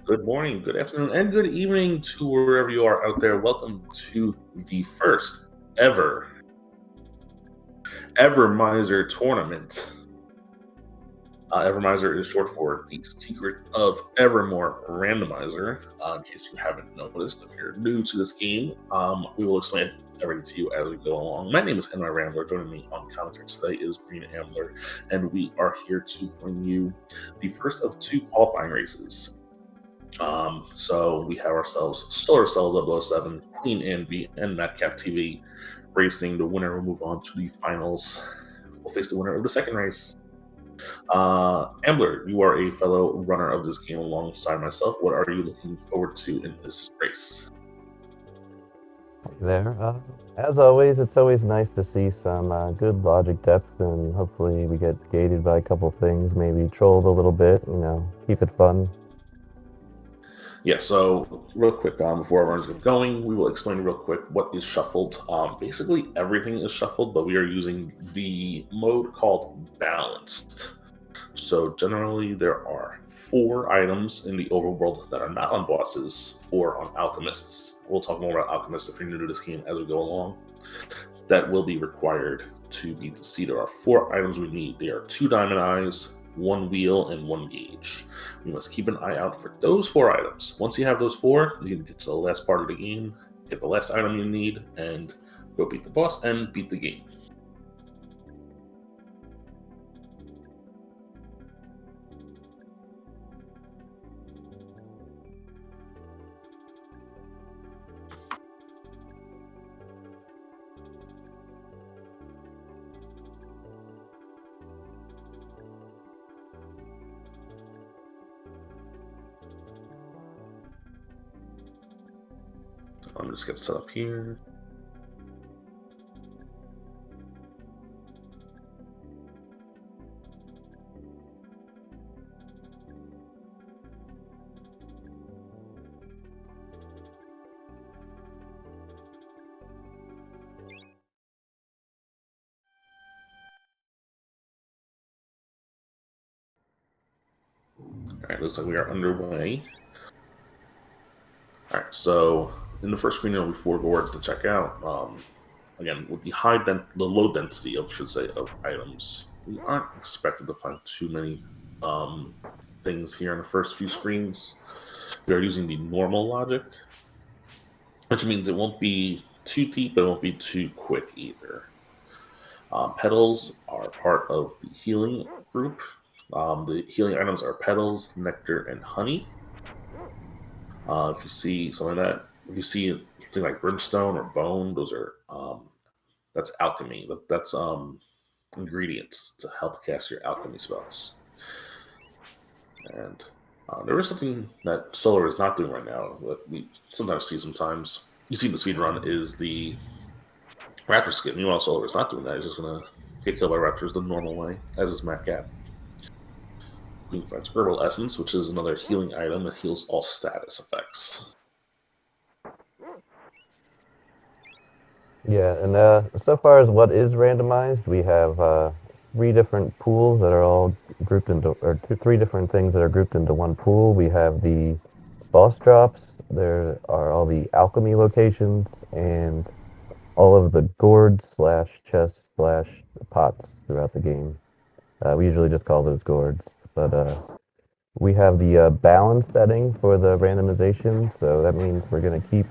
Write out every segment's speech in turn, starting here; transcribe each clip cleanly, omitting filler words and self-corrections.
good morning, good afternoon, and good evening to wherever you are out there. Welcome to the first ever Evermizer Tournament. Evermizer is short for the secret of Evermore Randomizer. In case you haven't noticed, if you're new to this game, we will explain everything to you as we go along. My name is Henry Rambler. Joining me on commentary today is QueenAnneB, and we are here to bring you the first of two qualifying races. So we have ourselves solarcell007, QueenAnneB, and Madcap TV racing. The winner will move on to the finals. We'll face the winner of the second race. Ambler, you are a fellow runner of this game alongside myself. What are you looking forward to in this race? There. As always, it's always nice to see some good logic depth, and hopefully we get gated by a couple things, maybe trolled a little bit, keep it fun. Yeah, so real quick, before everyone's get going, we will explain real quick what is shuffled. Basically, everything is shuffled, but we are using the mode called Balanced. So generally, there are 4 items in the overworld that are not on bosses or on alchemists. We'll talk more about alchemists if you're new to this game as we go along. That will be required to beat the sea. There are 4 items we need. They are 2 diamond eyes, 1 wheel, and 1 gauge. You must keep an eye out for those 4 items. Once you have those 4, you can get to the last part of the game, get the last item you need, and go beat the boss and beat the game. Let me just get set up here. Alright, looks like we are underway. Alright, so in the first screen there will be 4 boards to check out. Again, with the low density of items, we aren't expected to find too many things here in the first few screens. We are using the normal logic, which means it won't be too deep, but it won't be too quick either. Petals are part of the healing group. The healing items are petals, nectar, and honey. If you see something like that, if you see something like brimstone or bone, those are that's alchemy. That's ingredients to help cast your alchemy spells. And there is something that Solar is not doing right now that we sometimes see sometimes. You see the speedrun is the raptor skin. Meanwhile, Solar is not doing that. He's just going to get killed by raptors the normal way, as is Madcap. Queen finds Herbal Essence, which is another healing item that heals all status effects. Yeah, and so far as what is randomized, we have 3 different pools that are all grouped into, or 3 different things that are grouped into one pool. We have the boss drops, there are all the alchemy locations, and all of the gourds / chests / pots throughout the game. We usually just call those gourds, but we have the balance setting for the randomization, so that means we're going to keep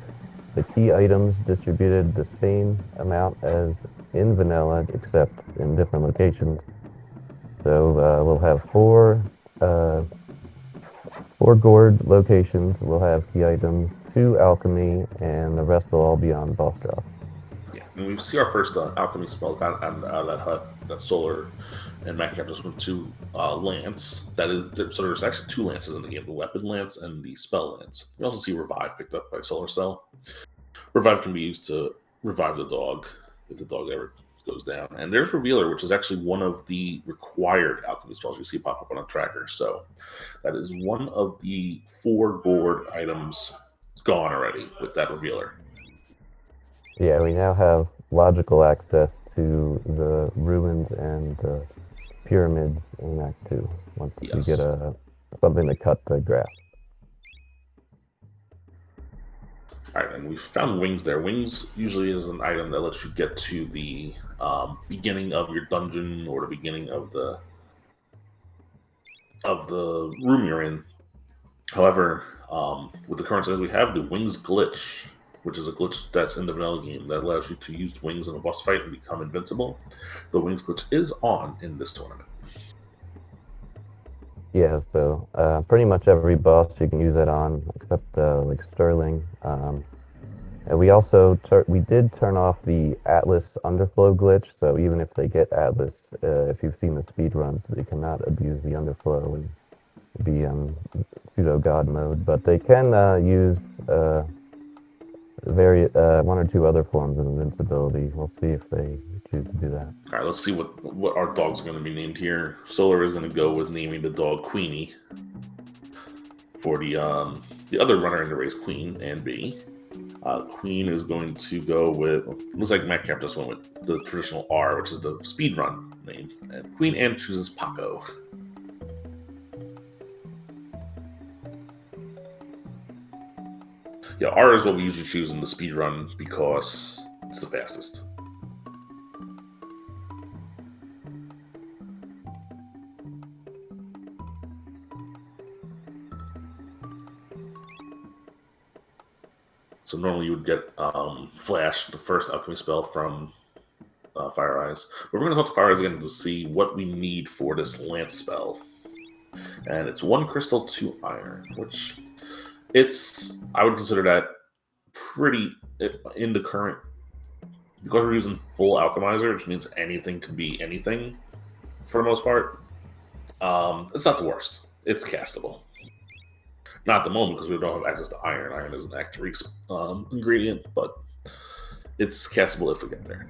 the key items distributed the same amount as in vanilla, except in different locations. So we'll have 4 gourd locations, we'll have key items, 2 alchemy, and the rest will all be on boss drop. Yeah, and we see our first alchemy spell out of that hut. That Solar and Madcap just went to lance. That is, so there's actually 2 lances in the game: the weapon lance and the spell lance. We also see revive picked up by Solar Cell. Revive can be used to revive the dog if the dog ever goes down. And there's Revealer, which is actually one of the required alchemy spells you see pop up on a tracker. So that is one of the 4 gourd items gone already with that Revealer. Yeah, we now have logical access to the ruins and the pyramids in Act 2 once we get something to cut the grass. Alright, and we found wings there. Wings usually is an item that lets you get to the beginning of your dungeon or the beginning of the room you're in. However, with the current settings we have, the wings glitch, which is a glitch that's in the vanilla game that allows you to use wings in a boss fight and become invincible. The wings glitch is on in this tournament. Yeah, so pretty much every boss you can use it on, except like Sterling. And we did turn off the Atlas underflow glitch, so even if they get Atlas, if you've seen the speed runs, they cannot abuse the underflow and be pseudo god mode. But they can use one or two other forms of invincibility. We'll see if they choose to do that. All right, let's see what our dogs are going to be named here. Solar is going to go with naming the dog Queenie. For the other runner in the race, QueenAnneB. Queen is going to go with, looks like Metcalf just went with the traditional R, which is the speedrun name. And Queen Anne chooses Paco. Yeah, R is what we usually choose in the speedrun because it's the fastest. So normally you would get Flash, the first alchemy spell from Fire Eyes. But we're going to talk to Fire Eyes again to see what we need for this Lance spell. And it's 1 crystal, 2 iron, which I would consider that pretty in the current, because we're using full alchemizer, which means anything can be anything for the most part. It's not the worst. It's castable. Not at the moment because we don't have access to iron. Iron is an active ingredient, but it's castable if we get there.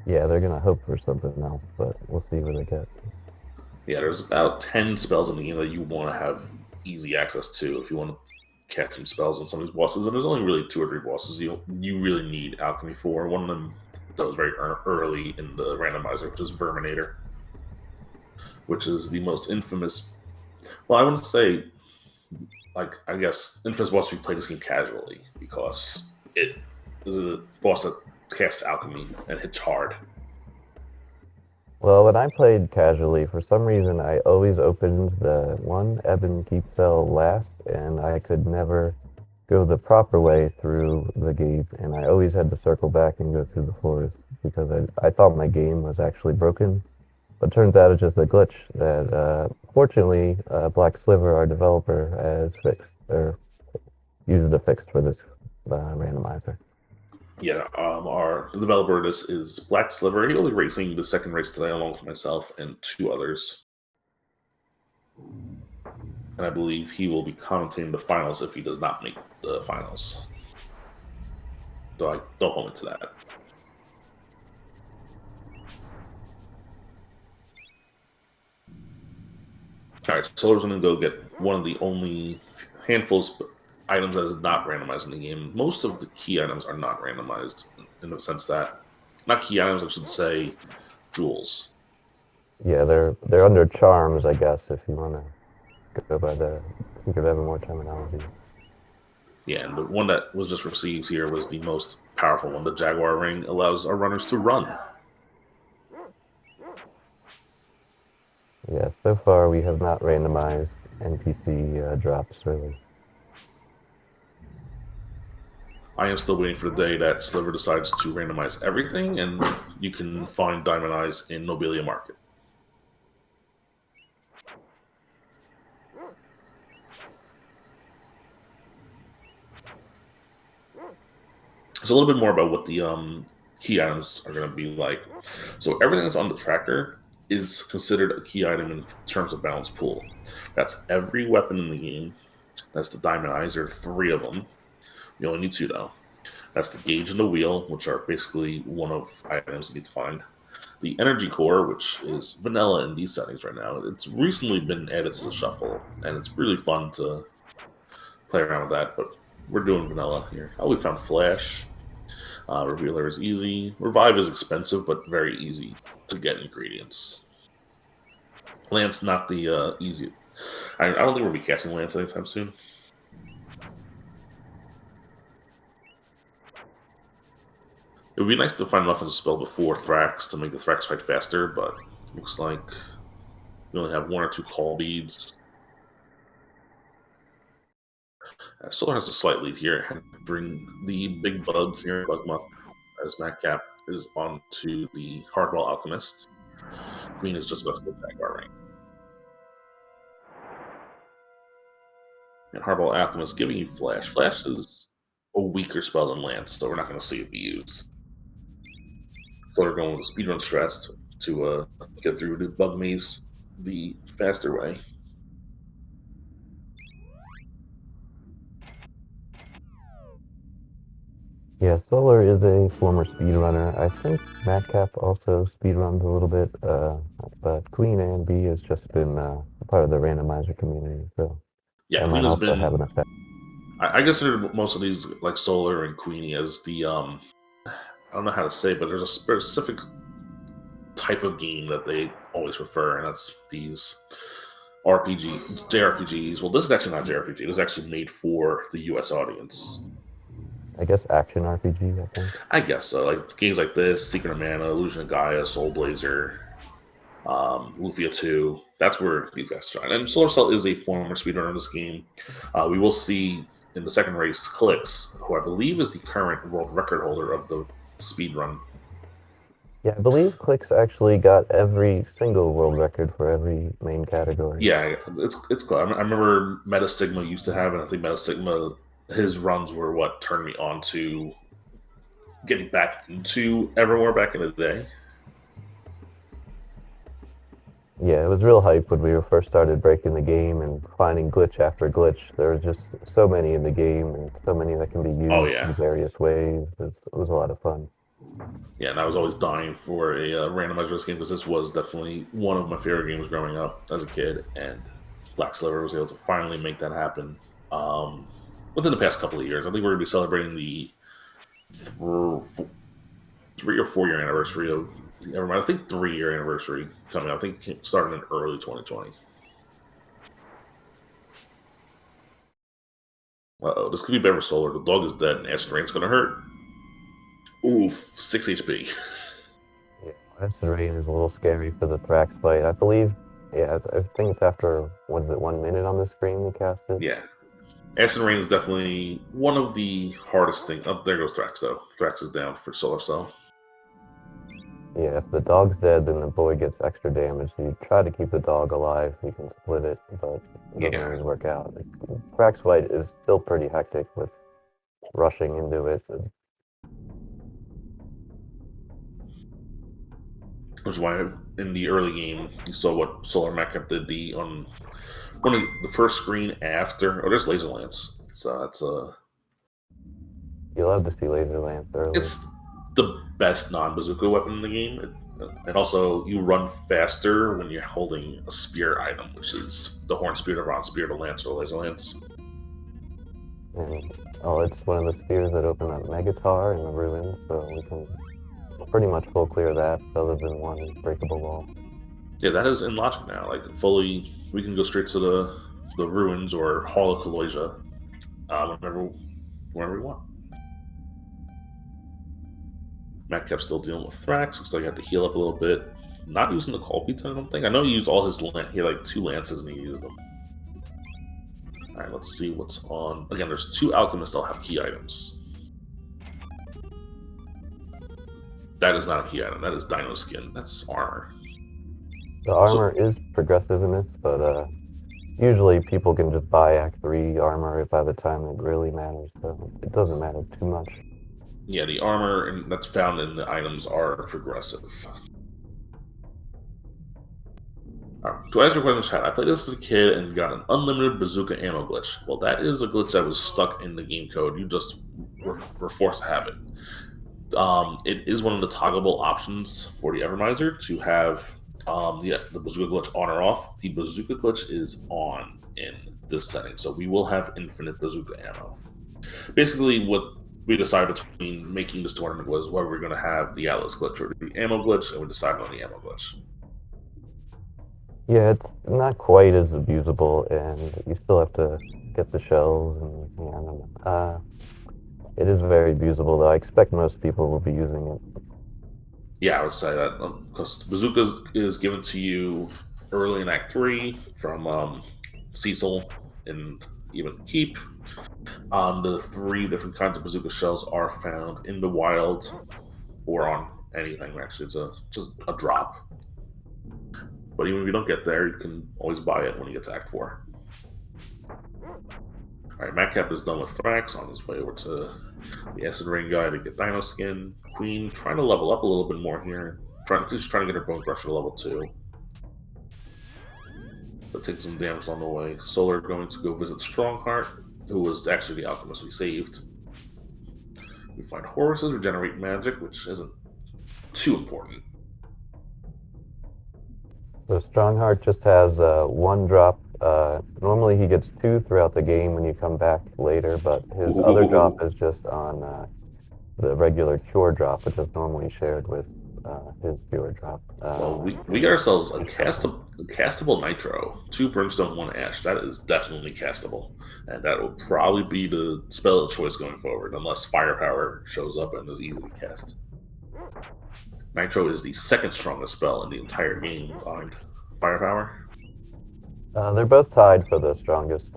Yeah, they're gonna hope for something else, but we'll see what they get. Yeah, there's about 10 spells in the game that you want to have easy access to if you want to cast some spells on some of these bosses. And there's only really 2 or 3 bosses you really need alchemy for. One of them that was very early in the randomizer, which is Verminator, which is the most infamous. Well, I wouldn't say, like, I guess infamous boss you play this game casually because it is a boss that casts alchemy and hits hard. Well, when I played casually, for some reason, I always opened the one Ebon Keep cell last, and I could never go the proper way through the gate, and I always had to circle back and go through the forest because I thought my game was actually broken. But turns out it's just a glitch that, fortunately, Black Sliver, our developer, has fixed, or uses a fix for this randomizer. Yeah, the developer of this is Black Sliver. He'll be racing the second race today along with myself and 2 others. And I believe he will be commentating the finals if he does not make the finals. So I don't hold me to that. Alright, Solar's going to go get one of the only handfuls of items that is not randomized in the game. Most of the key items are not randomized in the sense that, not key items, I should say, jewels. Yeah, they're under charms, I guess, if you want to go by the think of Evermore terminology. Yeah, and the one that was just received here was the most powerful one. The Jaguar Ring allows our runners to run. Yeah, so far we have not randomized NPC drops, really. I am still waiting for the day that Sliver decides to randomize everything, and you can find Diamond Eyes in Nobelia Market. So a little bit more about what the key items are going to be like. So everything that's on the tracker is considered a key item in terms of balance pool. That's every weapon in the game. That's the Diamond Eyes. There are 3 of them. You only need 2 though. That's the gauge and the wheel, which are basically one of items you need to find. The energy core, which is vanilla in these settings right now. It's recently been added to the shuffle, and it's really fun to play around with that, but we're doing vanilla here. Oh, we found Flash. Revealer is easy. Revive is expensive, but very easy to get ingredients. Lance, not the easy. I don't think we'll be casting Lance anytime soon. It would be nice to find enough of the spell before Thracks to make the Thracks fight faster, but looks like we only have 1 or 2 call beads. Solar has a slight lead here. Had to bring the big bug here, Bugma, as Madcap is on to the Hardball Alchemist. Queen is just about to go back our rank. And Hardball Alchemist giving you Flash. Flash is a weaker spell than Lance, so we're not going to see it be used. So we're going with speedrun strats to get through the bug maze the faster way. Yeah, Solar is a former speedrunner. I think Madcap also speedruns a little bit, but QueenAnneB has just been part of the randomizer community, so Yeah, that Queen might has also been. have an effect. I consider most of these, like Solar and Queenie, as the I don't know how to say, but there's a specific type of game that they always prefer, and that's these JRPGs. Well, this is actually not JRPG. It was actually made for the U.S. audience. I guess action RPG, I think. I guess so. Like games like this, Secret of Mana, Illusion of Gaia, Soul Blazer, Lufia 2. That's where these guys shine. And Solar Cell is a former speedrunner in this game. We will see in the second race Clicks, who I believe is the current world record holder of the speedrun. Yeah, I believe Clicks actually got every single world record for every main category. Yeah, it's cool. I remember Meta Sigma used to have it. I think Meta Sigma, his runs were what turned me on to getting back into Evermore back in the day. Yeah, it was real hype when we first started breaking the game and finding glitch after glitch. There was just so many in the game and so many that can be used Oh yeah, in various ways. It was a lot of fun. yeah, and I was always dying for a randomizer this game because this was definitely one of my favorite games growing up as a kid, and Black Sliver was able to finally make that happen within the past couple of years. I think we're going to be celebrating the 3 or 4 year anniversary of the Evermind. I think 3 year anniversary coming up. I think it started in early 2020. Uh-oh, this could be better for Solar. The dog is dead, and Acid Rain's going to hurt. Oof, 6 HP. Yeah, Acid Rain is a little scary for the Thracks fight. I believe, yeah, I think it's after, what is it, 1 minute on the screen we cast it? Yeah. Acid Rain is definitely one of the hardest things. Oh, there goes Thracks, though. Thracks is down for Solar Cell. Yeah, if the dog's dead, then the boy gets extra damage. So you try to keep the dog alive so you can split it, but it doesn't always work out. Thracks fight is still pretty hectic with rushing into it. Which is why in the early game you saw what Solar Madcap did on one of the first screen after. Oh, there's Laser Lance. So that's You love to see Laser Lance early. it's the best non-bazooka weapon in the game. And also, you run faster when you're holding a spear item, which is the Horn Spear, the Ron Spear, the Lance, or Laser Lance. And, it's one of the spears that open up Megatar in the ruins, so we can pretty much full clear that, other than one breakable wall. Yeah, that is in logic now. Like, fully, we can go straight to the ruins or Hall of Kaloja whenever we want. Madcap's still dealing with Thrax. Looks like I have to heal up a little bit. Not using the call pizza, I don't think. I know he used all his he had like 2 lances and he used them. Alright, let's see what's on. Again, there's 2 alchemists that'll have key items. That is not a key item. That is Dino Skin. That's armor. The armor is progressive in this, but usually people can just buy Act 3 armor by the time it really matters, so it doesn't matter too much. Yeah, the armor that's found in the items are progressive. To answer your question in the chat, I played this as a kid and got an unlimited bazooka ammo glitch. Well, that is a glitch that was stuck in the game code. You just were forced to have it. It is one of the toggleable options for the Evermizer to have the bazooka glitch on or off. The bazooka glitch is on in this setting, so we will have infinite bazooka ammo. Basically, what we decided between making this tournament was whether we're going to have the Atlas glitch or the ammo glitch, and we decided on the ammo glitch. Yeah, it's not quite as abusable, and you still have to get the shells, and yeah, I don't know. It is very usable, though. I expect most people will be using it. Yeah, I would say that because bazooka is given to you early in Act 3 from Cecil and even Keep. The three different kinds of bazooka shells are found in the wild or on anything. Actually, it's just a drop. But even if you don't get there, you can always buy it when you get to Act 4. Alright, Madcap is done with Thracks on his way over to the Acid Rain guy to get Dino Skin. Queen trying to level up a little bit more here. She's trying to get her Bone Crusher to level 2. But taking some damage on the way. Solar going to go visit Strongheart, who was actually the alchemist we saved. We find Horses, regenerate magic, which isn't too important. So Strongheart just has one drop. Normally he gets two throughout the game when you come back later, but his other drop is just on the regular cure drop, which is normally shared with his cure drop. Well, we got ourselves a castable Nitro, 2 Brimstone, 1 Ash. That is definitely castable, and that will probably be the spell of choice going forward, unless Firepower shows up and is easy to cast. Nitro is the second strongest spell in the entire game behind Firepower. They're both tied for the strongest.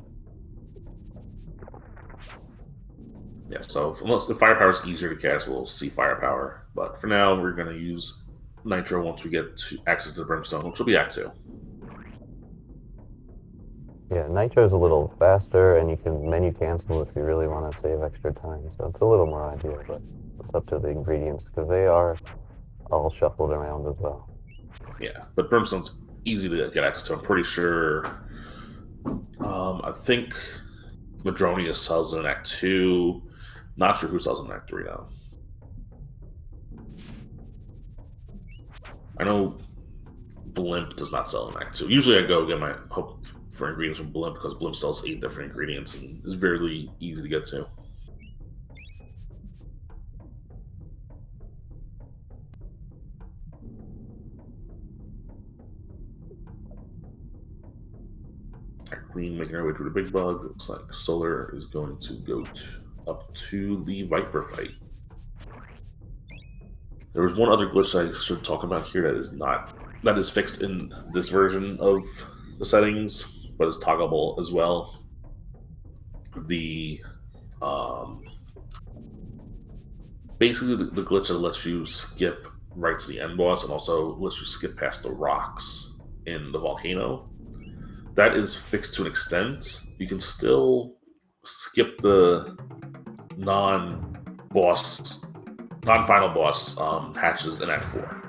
Yeah, so unless the Firepower is easier to cast, we'll see Firepower. But for now, we're going to use Nitro once we get to access to the Brimstone, which will be Act 2. Yeah, Nitro's a little faster, and you can menu cancel if you really want to save extra time. So it's a little more ideal, but it's up to the ingredients, because they are all shuffled around as well. Yeah, but Brimstone's easy to get access to. I'm pretty sure. I think Madronia sells in Act 2. Not sure who sells in Act 3 now. I know Blimp does not sell in Act 2. Usually I go get my hope for ingredients from Blimp because Blimp sells 8 different ingredients and is very easy to get to. Queen making her way to the big bug. Looks like Solar is going to go up to the Viper fight. There was one other glitch I should talk about here that is fixed in this version of the settings, but is toggleable as well. The basically the glitch that lets you skip right to the end boss and also lets you skip past the rocks in the volcano. That is fixed to an extent. You can still skip the non-final boss hatches in Act 4.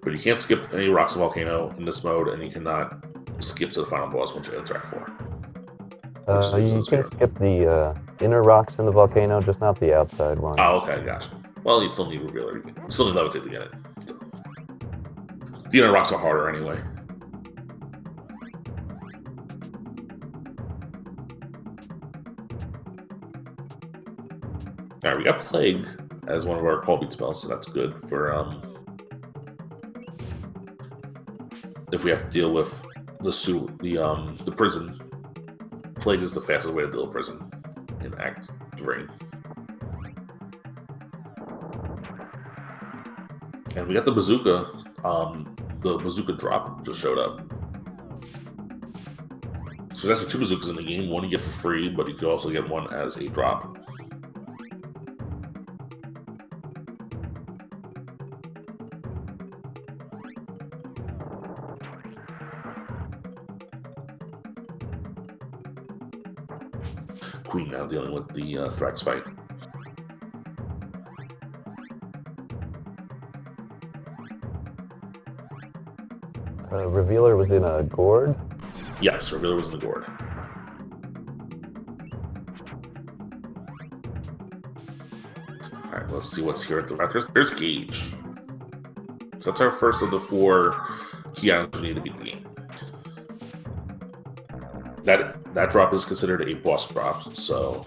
But you can't skip any rocks in Volcano in this mode, and you cannot skip to the final boss once you enter Act 4. You can skip the inner rocks in the volcano, just not the outside one. Oh, okay, gotcha. Well, you still need Revealer. You still need Levitate to get it. So. The inner rocks are harder anyway. Alright, we got Plague as one of our call beat spells, so that's good for if we have to deal with the prison. Plague is the fastest way to deal with prison in Act 3. And we got the bazooka. The bazooka drop just showed up. So there's actually 2 bazookas in the game. One you get for free, but you could also get one as a drop. Queen now dealing with the Thracks fight. Revealer was in a gourd? Yes, Revealer was in the gourd. Alright, let's see what's here at the Raptors. There's Gage. So that's our first of the 4 key items we need to beat the game. That drop is considered a boss drop, so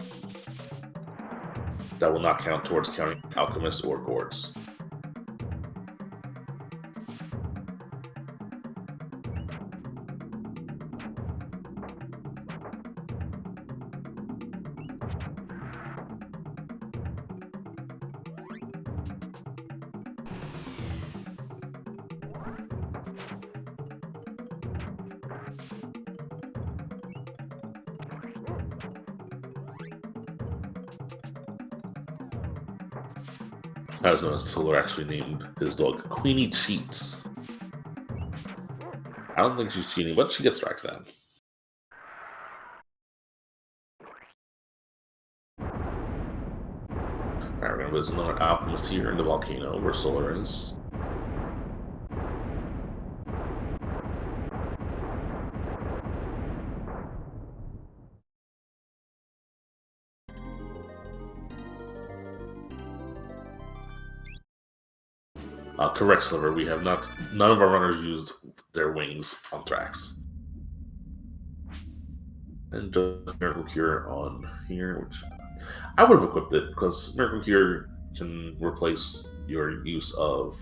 that will not count towards counting Alchemists or Gourds. I was noticed Solar actually named his dog Queenie Cheats. I don't think she's cheating, but she gets Thracks down. Alright, we're gonna visit another Alchemist here in the Volcano, where Solar is. Correct, Sliver. We have none of our runners used their wings on Thracks. And just Miracle Cure on here, which I would have equipped it because Miracle Cure can replace your use of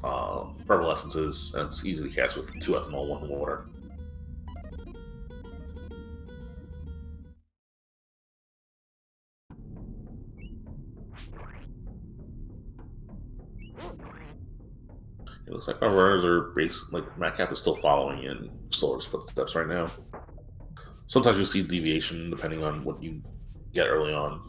Purple Essences, and it's easy to cast with 2 ethanol, 1 water. It looks like our runners are Madcap is still following in Solar's footsteps right now. Sometimes you see deviation depending on what you get early on.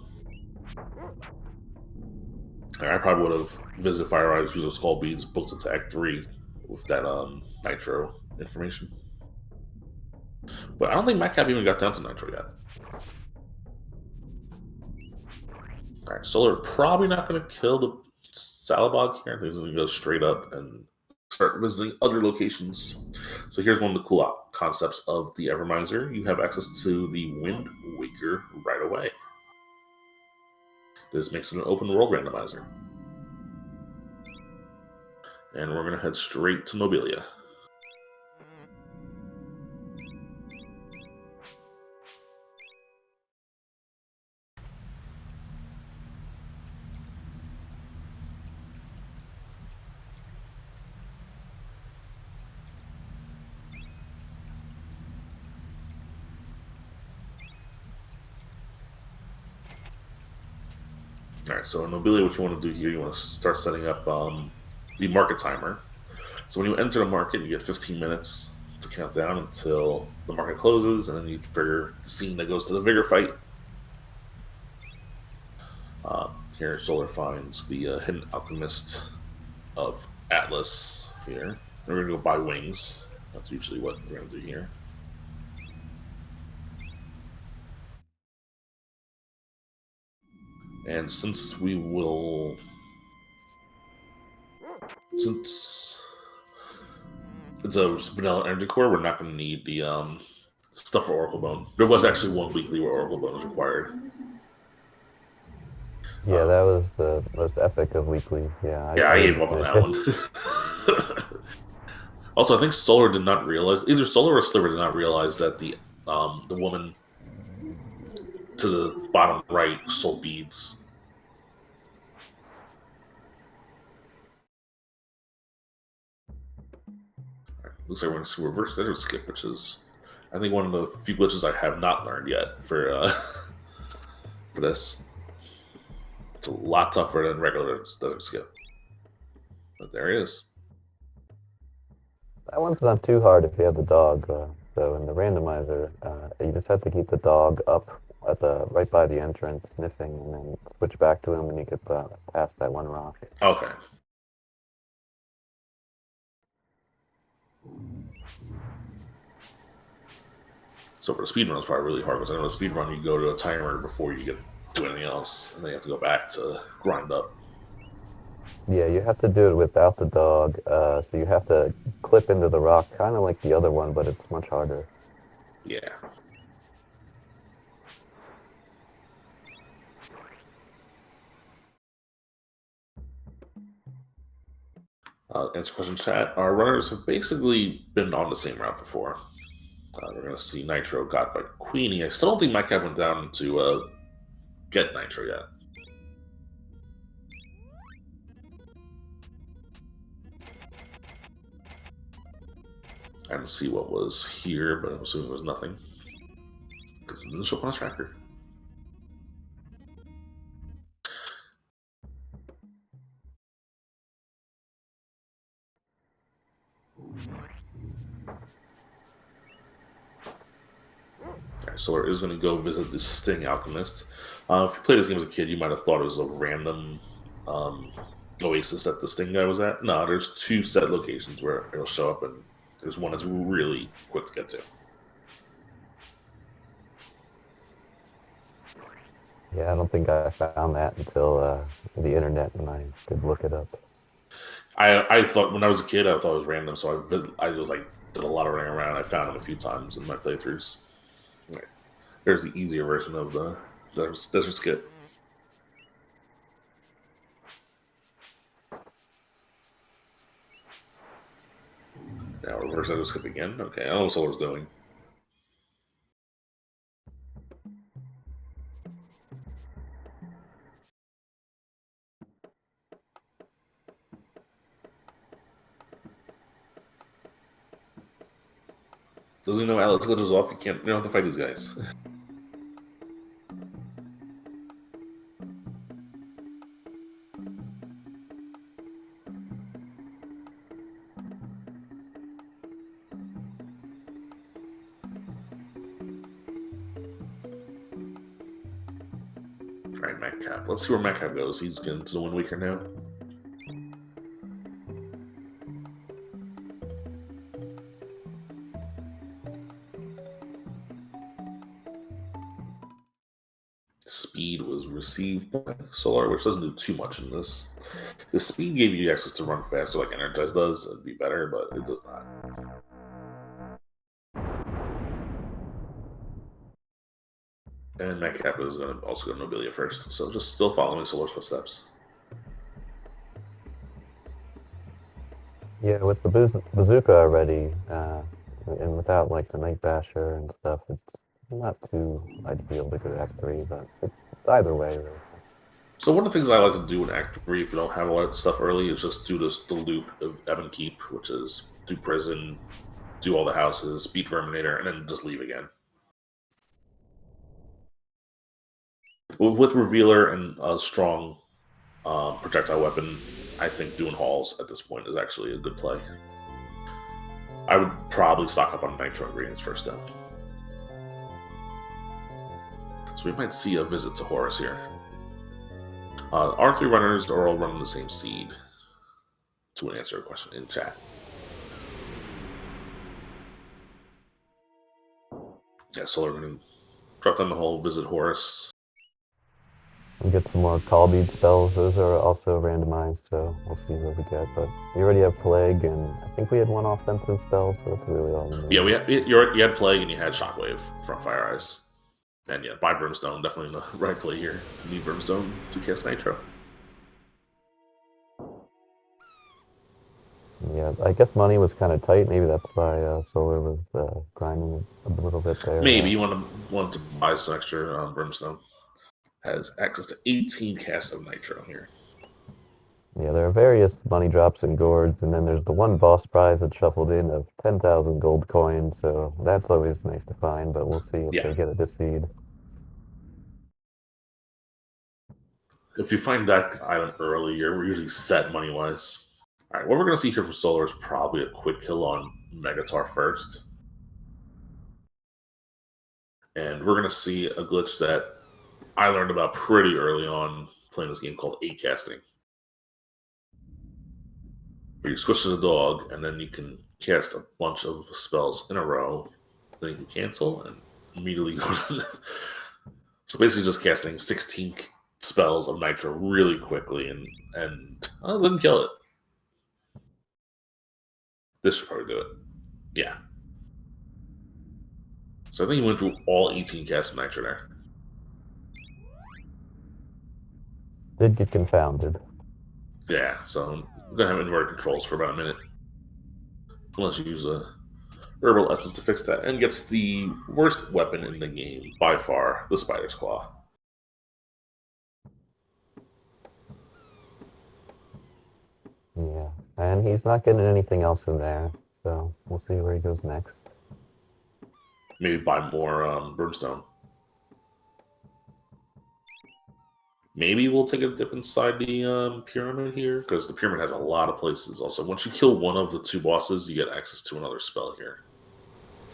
I probably would have visited Fire Eyes, used those Skull Beads, booked it to Act 3 with that Nitro information. But I don't think Madcap even got down to Nitro yet. Alright, Solar probably not going to kill the Salabog here. He's going to go straight up and start visiting other locations. So here's one of the cool concepts of the Evermizer. You have access to the Wind Waker right away. This makes it an open world randomizer. And we're going to head straight to Nobelia. Alright, so in Nobelia, what you want to do here, you want to start setting up the market timer. So when you enter the market, you get 15 minutes to count down until the market closes, and then you trigger the scene that goes to the Vigor fight. Here, Solar finds the Hidden Alchemist of Atlas here. And we're going to go buy wings. That's usually what we're going to do here. And since it's a vanilla energy core, we're not going to need the stuff for Oracle Bone. There was actually one weekly where Oracle Bone was required. Yeah, that was the most epic of weeklies. Yeah, I gave up on that one. Also, I think Solar did not realize, either Solar or Sliver did not realize that the woman to the bottom right sold beads. Looks like we're going to see reverse desert skip, which is, I think, one of the few glitches I have not learned yet for for this. It's a lot tougher than regular desert skip, but there he is. That one's not too hard if you have the dog. So in the randomizer, you just have to keep the dog up at right by the entrance, sniffing, and then switch back to him, and you could pass that one rock. Okay. So for the speedrun, it's probably really hard because I know the speedrun you go to a timer before you get to anything else, and then you have to go back to grind up. Yeah, you have to do it without the dog, so you have to clip into the rock, kind of like the other one, but it's much harder. Yeah. Answer question chat. Our runners have basically been on the same route before. We're going to see Nitro got by Queenie. I still don't think Madcap went down to get Nitro yet. I didn't see what was here, but I'm assuming it was nothing. Because it didn't show up on a tracker. Solar is going to go visit the Sting Alchemist. If you played this game as a kid, you might have thought it was a random Oasis that this thing guy was at. No, there's 2 set locations where it'll show up, and there's one that's really quick to get to. Yeah, I don't think I found that until the internet when I did look it up. I thought when I was a kid, I thought it was random, so I just like did a lot of running around. I found them a few times in my playthroughs. Right. There's the easier version of the desert skip. Now reverse desert skip again. Okay, I don't know what Solar's doing. Doesn't he know Alex glitches off? You don't have to fight these guys. Alright, Metcalf. Let's see where Metcalf goes. He's getting to the Wind Waker now. Speed was received by Solar, which doesn't do too much in this. If speed gave you access to run faster like Energize does, it'd be better, but it does not. And Metcalf is going to also go Nobelia first, so just still following Solar's footsteps. Yeah, with the bazooka already, and without like the Night Basher and stuff, it's not too ideal to go to Act 3, but it's either way, really. So one of the things I like to do in Act 3, if you don't have a lot of stuff early, is just do the loop of Ebon Keep, which is do prison, do all the houses, beat Verminator, and then just leave again. With Revealer and a strong projectile weapon, I think doing halls at this point is actually a good play. I would probably stock up on Nitro ingredients first, though. So we might see a visit to Horus here. R3 runners are all running the same seed. To answer a question in chat. Yeah, so we're going to drop down the whole visit Horus. We get some more call bead spells. Those are also randomized, so we'll see what we get. But we already have Plague, and I think we had one offensive spell, so it's really all we need. Yeah, you had Plague and you had Shockwave from Fire Eyes. And yeah, buy Brimstone, definitely the right play here. You need Brimstone to cast Nitro. Yeah, I guess money was kind of tight. Maybe that's why Solar was grinding a little bit there. Maybe you want to buy some extra Brimstone. Has access to 18 casts of Nitro here. Yeah, there are various money drops and gourds, and then there's the one boss prize that's shuffled in of 10,000 gold coins, so that's always nice to find, but we'll see if they get it this seed. If you find that item early, you're usually set money-wise. Alright, what we're going to see here from Solar is probably a quick kill on Megatar first. And we're going to see a glitch that I learned about pretty early on playing this game called 8-casting. Where you switch to the dog, and then you can cast a bunch of spells in a row. Then you can cancel and immediately go to the... So basically just casting 16 spells of Nitro really quickly and didn't kill it. This should probably do it. Yeah. So I think he went through all 18 casts of Nitro there. Did get confounded. Yeah, so I'm going to have inverted controls for about a minute. Unless you use a herbal essence to fix that. And gets the worst weapon in the game, by far, the Spider's Claw. Yeah, and he's not getting anything else in there, so we'll see where he goes next. Maybe buy more Brimstone. Maybe we'll take a dip inside the pyramid here, because the pyramid has a lot of places. Also, once you kill one of the 2 bosses, you get access to another spell here.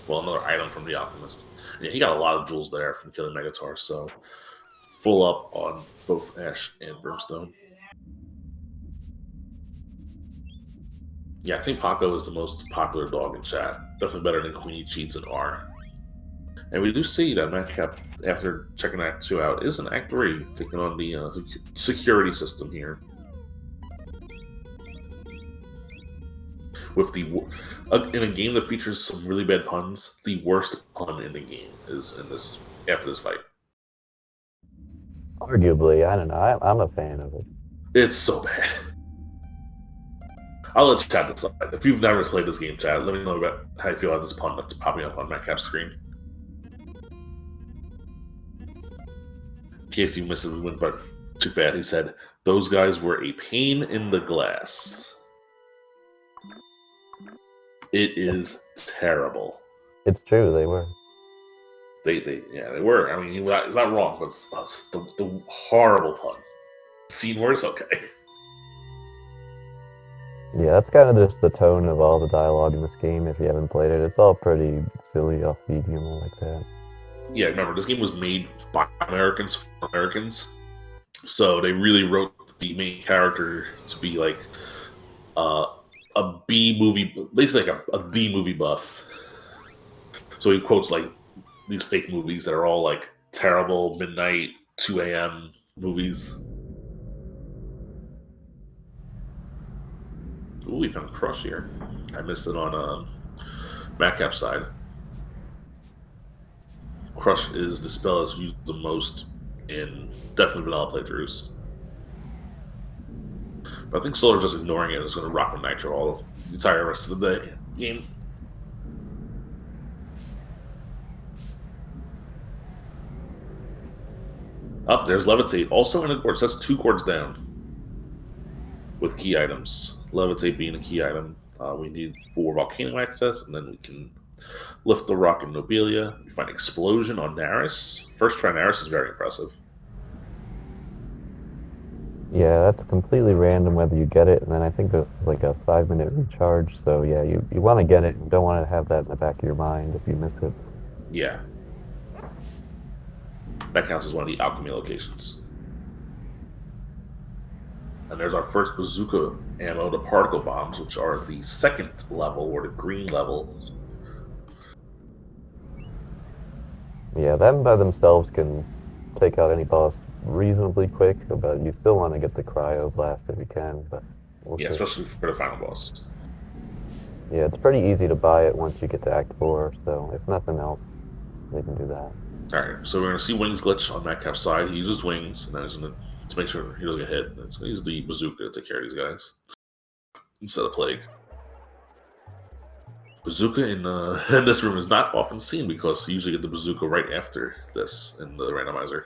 Well, another item from the Alchemist. Yeah, he got a lot of jewels there from killing Megatar, so full up on both Ash and Brimstone. Yeah, I think Paco is the most popular dog in chat. Definitely better than Queenie Cheats and R. And we do see that Madcap, after checking Act 2 out, is in Act 3, taking on the security system here. With the in a game that features some really bad puns, the worst pun in the game is in this after this fight. Arguably, I don't know. I'm a fan of it. It's so bad. I'll let chat decide. If you've never played this game, chat, let me know about how you feel about this pun that's popping up on Madcap's screen. In case you missed it, we went by too fast. He said, "Those guys were a pain in the glass." It is terrible. It's true, they were. They were. I mean, he's not wrong, but it's the horrible pun. Scene worse, okay. Yeah, that's kind of just the tone of all the dialogue in this game. If you haven't played it, it's all pretty silly, offbeat humor like that. Yeah, remember, this game was made by Americans for Americans, so they really wrote the main character to be like a B movie, basically like a D movie buff. So he quotes like these fake movies that are all like terrible midnight 2 a.m. movies. Ooh, we found Crush here. I missed it on Madcap's side. Crush is the spell that's used the most in definitely vanilla playthroughs. But I think Solar just ignoring it is going to rock with Nitro all the entire rest of the game. Up there's Levitate, also in a chord. So that's 2 chords down with key items. Levitate being a key item. We need 4 Volcano access, and then we can lift the rock in Nobelia. We find Explosion on Naris. First try Naris is very impressive. Yeah, that's completely random whether you get it, and then I think there's like a 5-minute recharge. So yeah, you want to get it and don't want to have that in the back of your mind if you miss it. Yeah. That counts as one of the alchemy locations. And there's our first bazooka ammo, the particle bombs, which are the 2nd level, or the green level. Yeah, them by themselves can take out any boss reasonably quick, but you still want to get the cryo blast if you can. But yeah, especially for the final boss. Yeah, it's pretty easy to buy it once you get to Act 4, so if nothing else, they can do that. Alright, so we're going to see Wings glitch on Madcap's side. He uses Wings, and then he's going to make sure he doesn't get hit. So he uses the bazooka to take care of these guys instead of Plague. Bazooka in this room is not often seen because you usually get the bazooka right after this in the randomizer.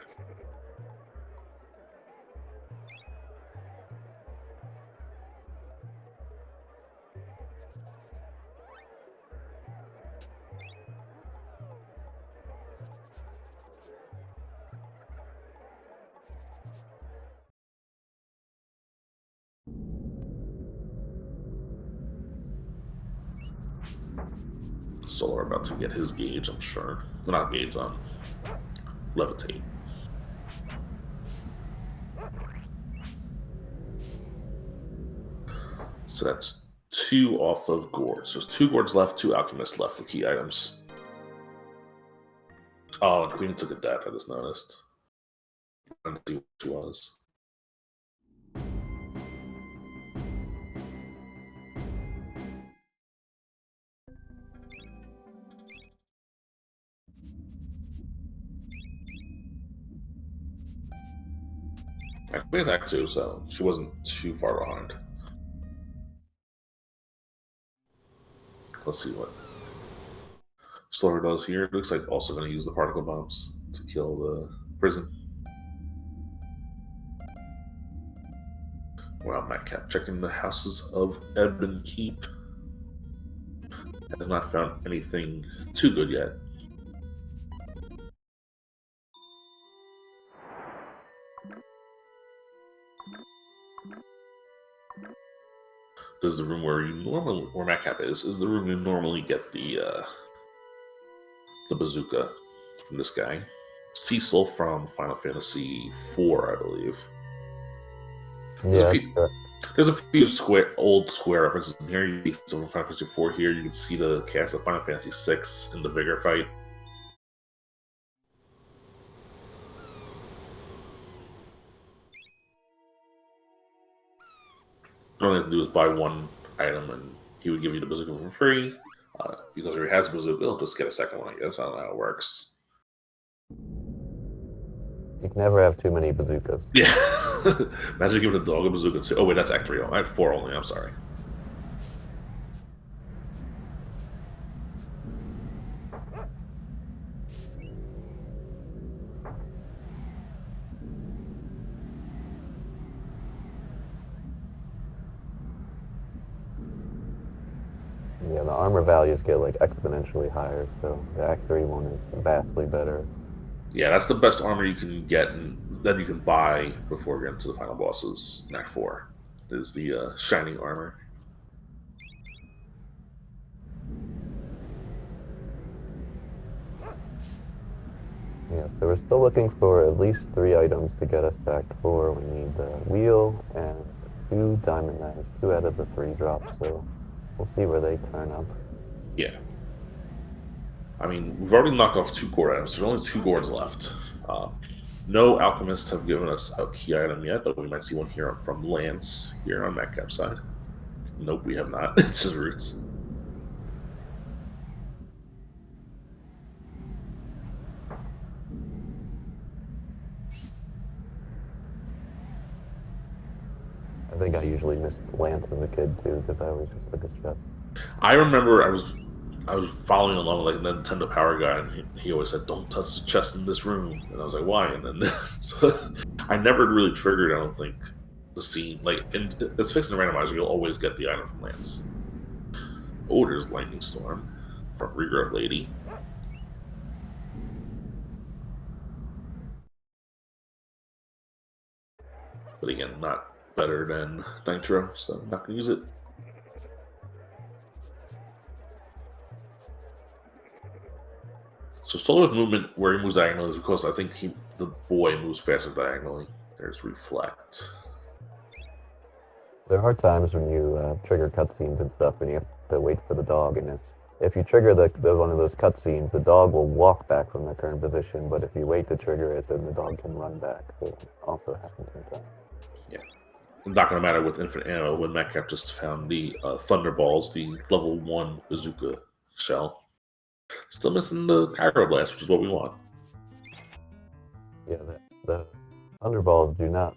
Solar about to get his gauge, I'm sure. Not gauge, levitate. So that's 2 off of gourds. There's 2 gourds left, 2 alchemists left for key items. Oh, and Queen took a death, I just noticed. I didn't see what she was. Queen attacked too, so she wasn't too far behind. Let's see what Slower does here. It looks like also going to use the particle bombs to kill the prison. Well, Madcap checking the houses of Ebb and Keep. Has not found anything too good yet. This is the room where Madcap is the room you normally get the bazooka from this guy. Cecil from Final Fantasy IV, I believe. Yeah, There's a few old square references in here. You see some Final Fantasy IV here. You can see the cast of Final Fantasy VI in the Vigor fight. All you have to do is buy one item, and he would give you the bazooka for free. Because he already has a bazooka, he'll just get a second one, I guess. I don't know how it works. You can never have too many bazookas. Yeah. Imagine giving a dog a bazooka too. Oh, wait, that's Act 3. I had 4 only. I'm sorry. Yeah, the armor values get like exponentially higher, so the Act 3 one is vastly better. Yeah, that's the best armor you can get, and then you can buy before getting to the final bosses in Act 4. Is the shining armor. Yeah, so we're still looking for at least 3 items to get us to Act 4. We need the wheel and 2 diamond knives, 2 out of the 3 drops, so we'll see where they turn up. Yeah. I mean, we've already knocked off 2 core items. There's only 2 gourds left. No alchemists have given us a key item yet, but we might see one here from Lance here on Magcap's side. Nope, we have not. It's just roots. I think I usually missed Lance as a kid too, because I always just took his chest. I remember I was following along with like a Nintendo Power guy, and he always said, "Don't touch the chest in this room," and I was like, "Why?" And then so I never really triggered. I don't think the scene like it's fixing the randomizer. You'll always get the item from Lance. Oh, there's Lightning Storm from Regrowth Lady. But again, not better than Nitro, so I'm not gonna use it. So Solar's movement, where he moves diagonally, is because I think the boy moves faster diagonally. There's Reflect. There are times when you trigger cutscenes and stuff, and you have to wait for the dog. And if you trigger the one of those cutscenes, the dog will walk back from their current position. But if you wait to trigger it, then the dog can run back. So it also happens sometimes. Yeah. It's not going to matter with infinite ammo when Metcalf just found the Thunderballs, the level 1 bazooka shell. Still missing the Gyro Blast, which is what we want. Yeah, the Thunderballs are not.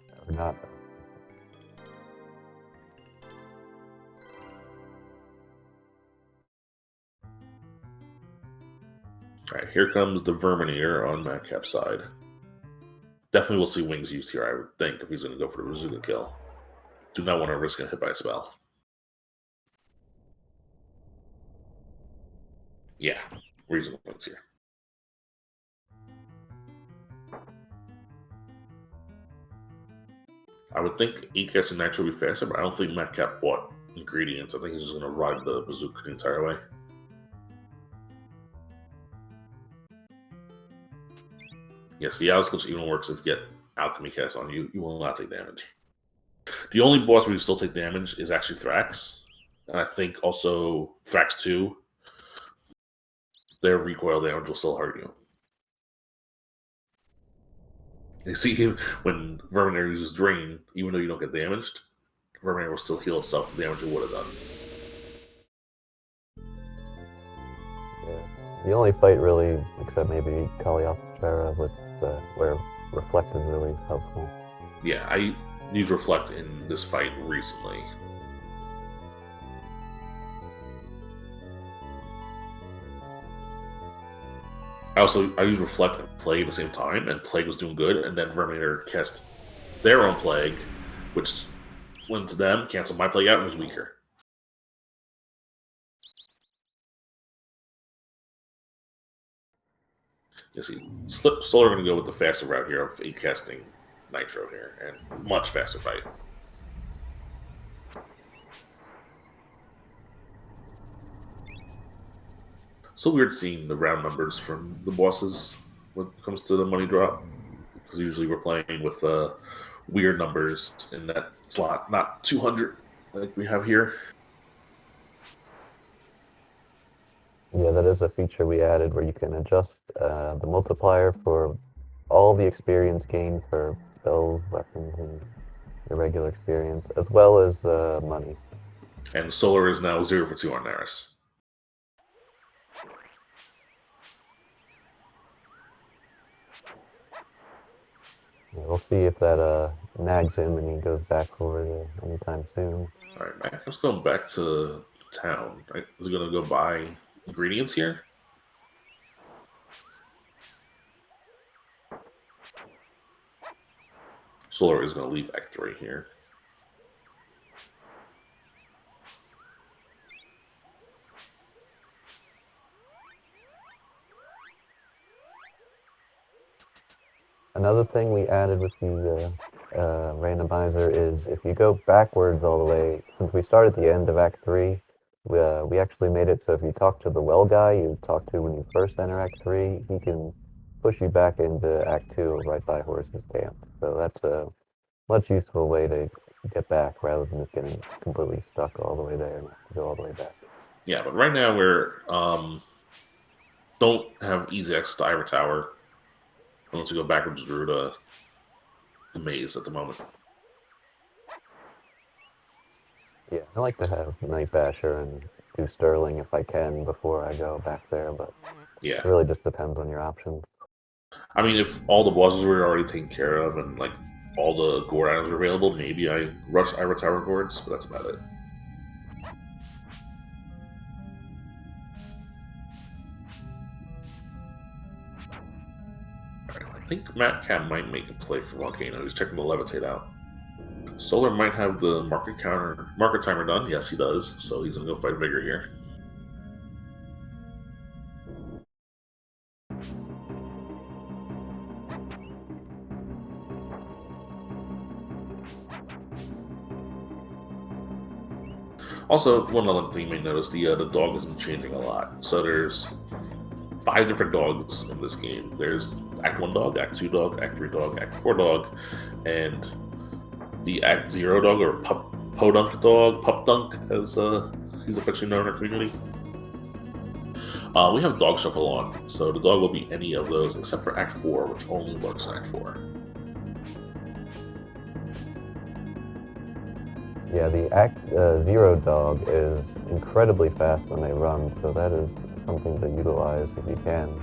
Alright, here comes the Verminator on Metcalf's side. Definitely will see wings used here, I would think, if he's going to go for the bazooka kill. Do not want to risk getting hit by a spell. Yeah, reasonable wings here. I would think ECAS and Nitro would be faster, but I don't think Metcalf bought ingredients. I think he's just going to ride the bazooka the entire way. Yes, the Alice glitch even works if you get Alchemy cast on you. You will not take damage. The only boss where you still take damage is actually Thracks. And I think also Thracks 2. Their recoil damage will still hurt you. You see, when Verminator uses Drain, even though you don't get damaged, Verminator will still heal itself the damage it would have done. Yeah. The only fight really, except maybe Cagliostro, with where Reflect is really helpful. Yeah, I used Reflect in this fight recently. I used Reflect and Plague at the same time, and Plague was doing good, and then Verminator cast their own Plague, which went to them, canceled my Plague out, and was weaker. You see, Solar going to go with the faster route here of 8 casting Nitro here, and much faster fight. So weird seeing the round numbers from the bosses when it comes to the money drop, because usually we're playing with weird numbers in that slot, not 200 like we have here. Yeah, that is a feature we added where you can adjust the multiplier for all the experience gained for spells, weapons, and your regular experience, as well as the money. And solar is now 0 for 2 on Naris. Yeah, we'll see if that nags him and he goes back forward anytime soon. All right, Mac, let's go back to town. Right? Is he going to go buy ingredients here? Solar is going to leave Act 3 here. Another thing we added with the randomizer is if you go backwards all the way, since we start at the end of Act 3, we actually made it so if you talk to the well guy you talk to when you first enter Act 3, he can push you back into Act 2 right by Horse's Camp. So that's a much useful way to get back rather than just getting completely stuck all the way there and have to go all the way back. Yeah, but right now we're don't have easy access to Ivor Tower unless we go backwards through the maze at the moment. Yeah, I like to have Night Basher and do Sterling if I can before I go back there, but Yeah, it really just depends on your options. I mean, if all the bosses were already taken care of and like all the gourd items are available, maybe I rush Ivor Tower gourds, but that's about it. I think Matt Cat might make a play for Volcano. He's checking the levitate out. Solar might have the market timer done. Yes, he does. So he's gonna go fight Vigor here. Also, one other thing you may notice, the dog has been changing a lot. So there's 5 different dogs in this game. There's Act 1 dog, Act 2 dog, Act 3 dog, Act 4 dog, and the Act 0 dog, or Podunk dog, Pup Dunk, as he's affectionately known in our community. We have Dog Shuffle on, so the dog will be any of those except for Act 4, which only works in Act 4. Yeah, the Act 0 dog is incredibly fast when they run, so that is something to utilize if you can.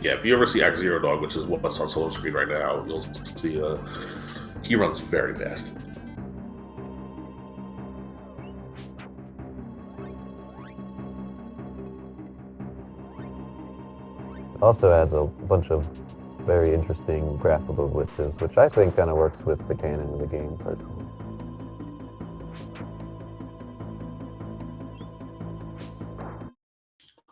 Yeah, if you ever see Act 0 dog, which is what's on solo screen right now, you'll see he runs very fast. It also adds a bunch of very interesting graphical glitches, which I think kind of works with the canon of the game personally.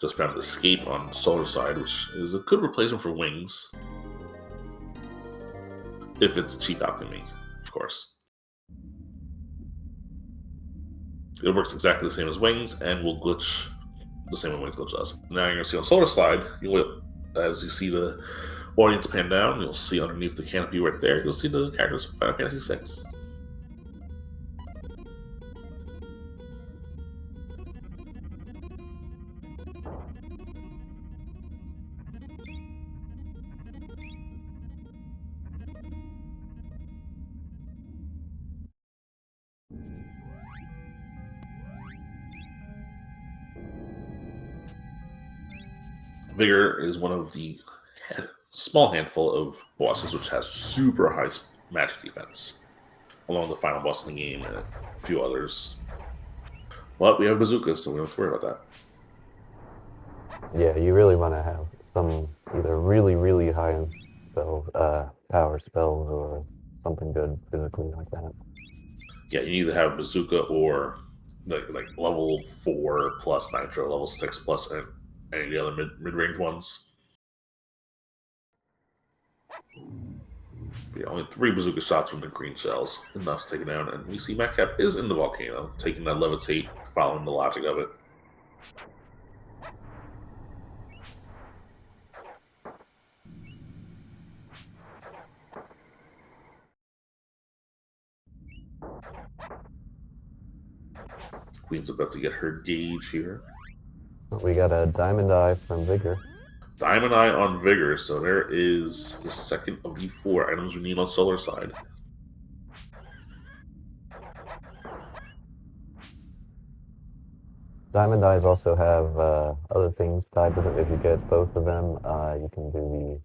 Just found Escape on Solar side, which is a good replacement for Wings. If it's cheap alchemy, of course. It works exactly the same as Wings and will glitch the same way Wings glitch does. Now you're going to see on Solar side, as you see the audience pan down, you'll see underneath the canopy right there, you'll see the characters of Final Fantasy VI. Vigor is one of the small handful of bosses which has super high magic defense, along with the final boss in the game and a few others. But we have bazookas, so we don't have to worry about that. Yeah, you really want to have some either really, really high power spells or something good physically like that. Yeah, you need to have bazooka or like level 4 plus nitro, level 6 plus any of the other mid range ones. Yeah, only 3 bazooka shots from the green shells, enough to take it down. And we see Madcap is in the volcano, taking that levitate, following the logic of it. Queen's about to get her gauge here. We got a Diamond Eye from Vigor. Diamond Eye on Vigor, so there is the second of the 4 items we need on Solar side. Diamond Eyes also have other things tied to them. If you get both of them, you can do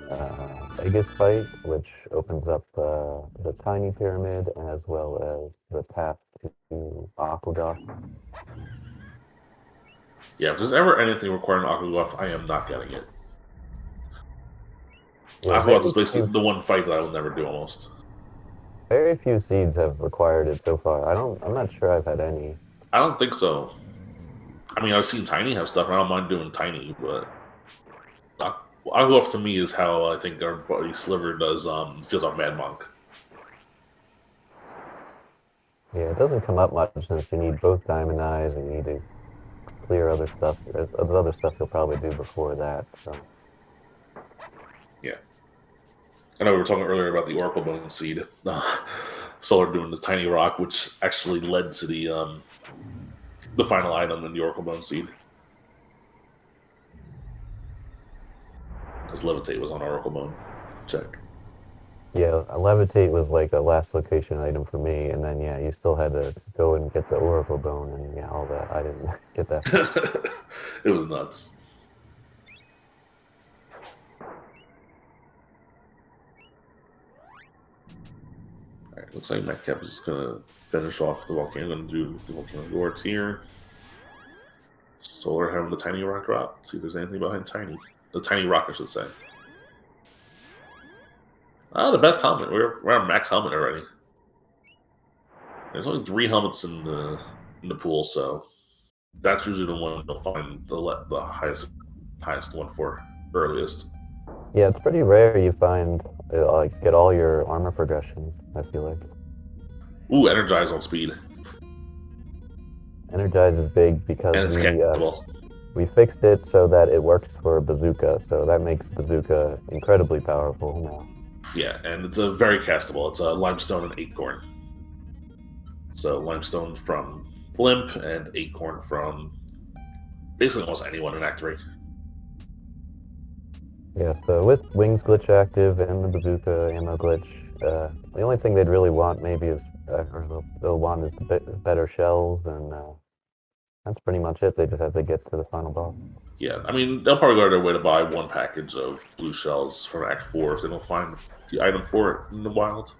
the Vegas fight, which opens up the Tiny Pyramid, as well as the path to Aqueduct. Yeah, if there's ever anything requiring Aqueduct, I am not getting it. Yeah, Aqueduct is basically the one fight that I will never do almost. very few seeds have required it so far. I'm not sure I've had any. I don't think so. I mean, I've seen Tiny have stuff, and I don't mind doing Tiny, but Aqueduct to me is how I think our buddy Sliver does feels on Mad Monk. Yeah, it doesn't come up much since you need both Diamond Eyes and you need to clear other stuff. There's other stuff you'll probably do before that. So. Yeah. I know we were talking earlier about the Oracle Bone Seed. Solar doing the Tiny Rock, which actually led to the final item in the Oracle Bone Seed. Because Levitate was on Oracle Bone. Check. Yeah, Levitate was like a last location item for me, and then yeah, you still had to go and get the Oracle Bone and yeah, all that. I didn't get that. It was nuts. Alright, looks like Metcalf is gonna finish off the volcano. Gonna do the volcano Lords here. Solar having the Tiny Rock drop. See if there's anything behind Tiny. The Tiny Rock, I should say. Ah, the best helmet. We're on max helmet already. There's only 3 helmets in the pool, so that's usually the one you'll find the highest one for earliest. Yeah, it's pretty rare you find like get all your armor progression. I feel like. Ooh, Energize on speed. Energize is big because And it's castable. we fixed it so that it works for Bazooka, so that makes Bazooka incredibly powerful now. Yeah, and it's a very castable. It's a Limestone and Acorn. So Limestone from Limp and Acorn from basically almost anyone in Act 3. Yeah, so with Wings glitch active and the Bazooka ammo glitch, the only thing they'd really want maybe is, or they'll want is better shells, and that's pretty much it. They just have to get to the final boss. Yeah, I mean, they'll probably go out of their way to buy one package of blue shells from Act 4 if they don't find the item for it in the wild.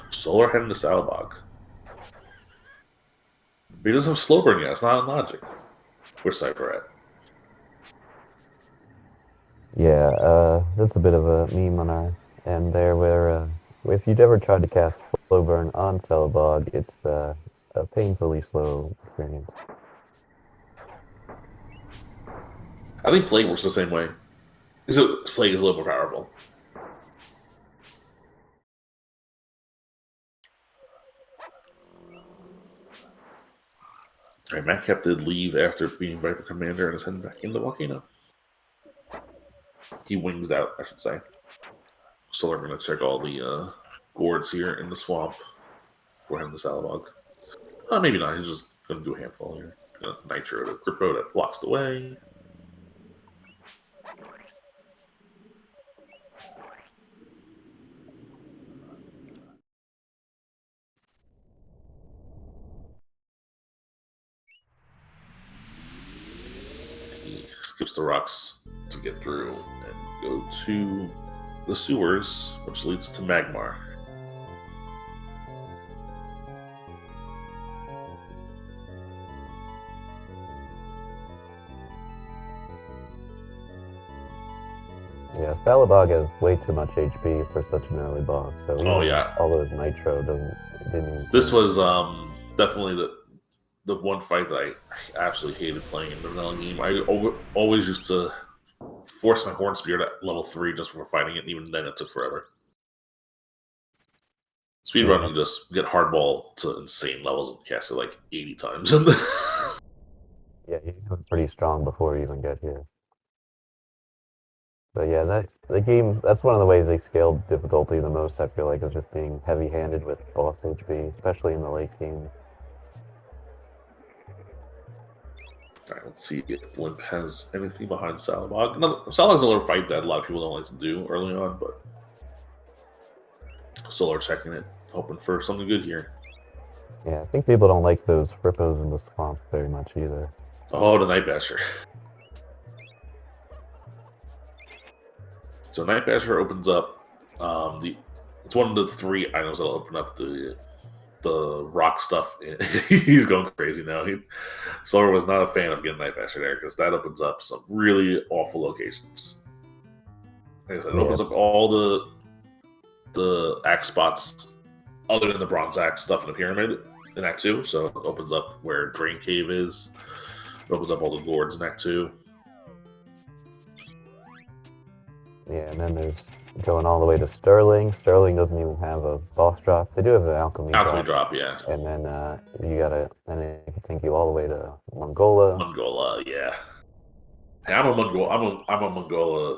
Solar heading to Salabog. But he doesn't have slow burn yet. It's not on logic. Where's Cypher at? Yeah, that's a bit of a meme on our end there, where if you'd ever tried to cast slow burn on Celebog, it's a painfully slow experience. I think Plague works the same way. Plague is a little more powerful. Alright, Matt kept did leave after being Viper Commander and is heading back into Volcano. He wings out, I should say. So we're going to check all the gourds here in the swamp for him to Salabog. Maybe not. He's just going to do a handful here. Nitro to Crypto that blocks the way. He skips the rocks to get through and go to the sewers, which leads to Magmar. Yeah, Salabog has way too much HP for such an early boss. So yeah, all those Nitro didn't. This was definitely the one fight that I absolutely hated playing in the vanilla game. I always used to force my Horn Spear at level 3 just before fighting it, and even then it took forever. Speedrun, you just get hardball to insane levels and cast it like 80 times. Yeah, you have pretty strong before you even get here. So yeah, the game, that's one of the ways they scaled difficulty the most, I feel like, is just being heavy-handed with boss HB, especially in the late game. Alright, let's see if Blimp has anything behind Salabog. Salabog's another fight that a lot of people don't like to do early on, but Solar checking it, hoping for something good here. Yeah, I think people don't like those Frippos in the swamp very much either. Oh, the Night Basher. So Night Basher opens up it's one of the 3 items that'll open up the rock stuff. He's going crazy now. Solar was not a fan of getting Night Basher there because that opens up some really awful locations. Like I said, it opens up all the axe spots other than the bronze axe stuff in the pyramid in Act 2. So it opens up where Drain Cave is. It opens up all the gourds in Act 2. Yeah, and then there's going all the way to Sterling. Sterling doesn't even have a boss drop. They do have an alchemy drop, yeah. And then then it can take you all the way to Mongola. Mongola, yeah. Hey, I'm a Mongola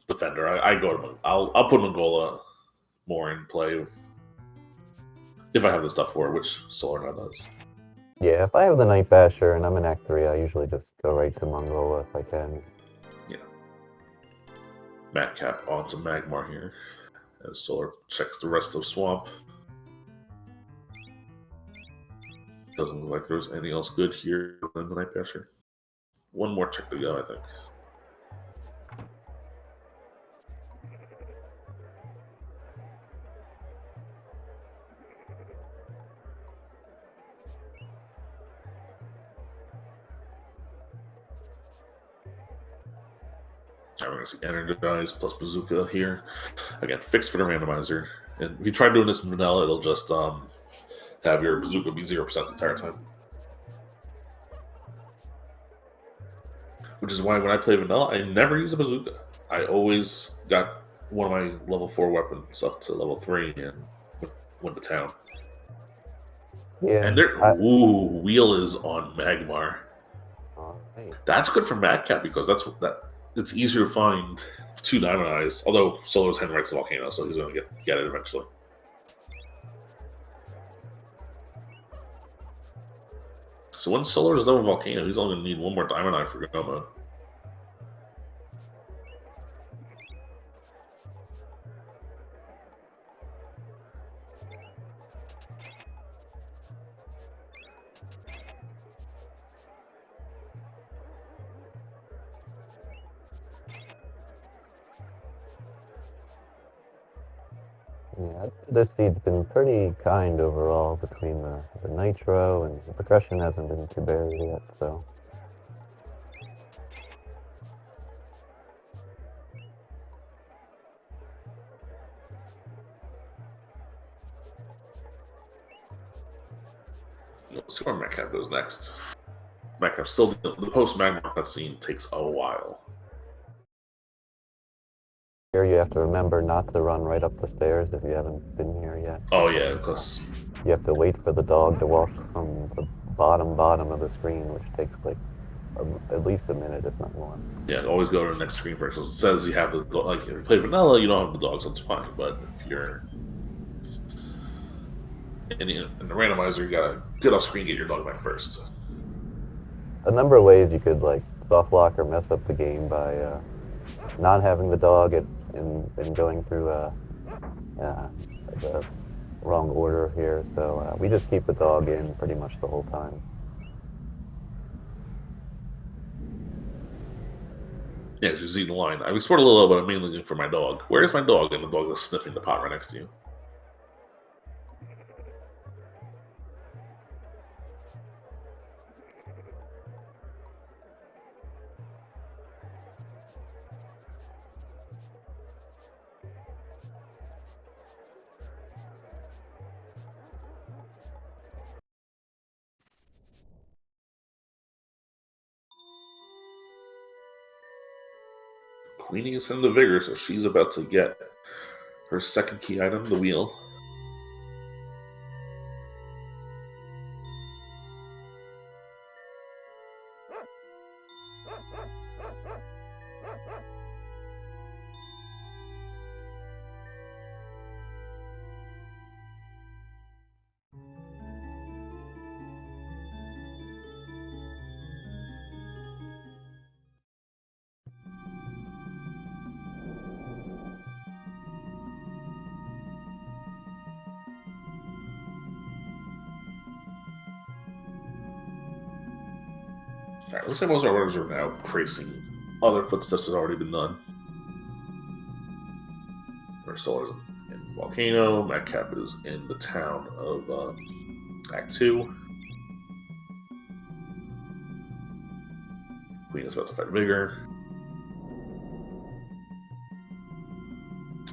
defender. I go to I'll put Mongola more in play if I have the stuff for it, which Solar now does. Yeah, if I have the Night Basher and I'm in Act 3, I usually just go right to Mongola if I can. Yeah. Madcap onto Magmar here as Solar checks the rest of Swamp. Doesn't look like there's anything else good here than the Night Basher. One more check to go, I think. We're going to see Energize plus Bazooka here. Again, fixed for the randomizer. And if you try doing this in vanilla, it'll just have your Bazooka be 0% the entire time. Which is why when I play vanilla, I never use a Bazooka. I always got one of my level 4 weapons up to level 3 and went to town. Yeah. And Wheel is on Magmar. Right. That's good for Madcap because it's easier to find 2 Diamond Eyes. Although Solar's heading right to the Volcano, so he's going to get it eventually. So when Solar is done with Volcano, he's only going to need 1 more Diamond Eye for go mode. Yeah, this seed's been pretty kind overall between the Nitro, and the progression hasn't been too bad yet, so. Let's see where Madcap goes next. Madcap still, the post-Magmar cutscene takes a while. Here you have to remember not to run right up the stairs if you haven't been here yet. Oh yeah, because you have to wait for the dog to walk from the bottom of the screen, which takes like at least a minute, if not more. Yeah, always go to the next screen first. It says you have the dog. Like if you play vanilla, you don't have the dog, so it's fine. But if you're in the randomizer, you gotta get off screen, get your dog back first. A number of ways you could like soft lock or mess up the game by not having the dog and going through the wrong order here. So we just keep the dog in pretty much the whole time. Yeah, as you see the line. I've explored a little, but I'm mainly looking for my dog. Where's my dog? And the dog is sniffing the pot right next to you. Queenie is in the Vigor, so she's about to get her second key item, the wheel. Alright, looks like most of our orders are now tracing other footsteps that have already been done. Our Solar's in Volcano, Madcap is in the town of Act 2. Queen is about to fight Vigor.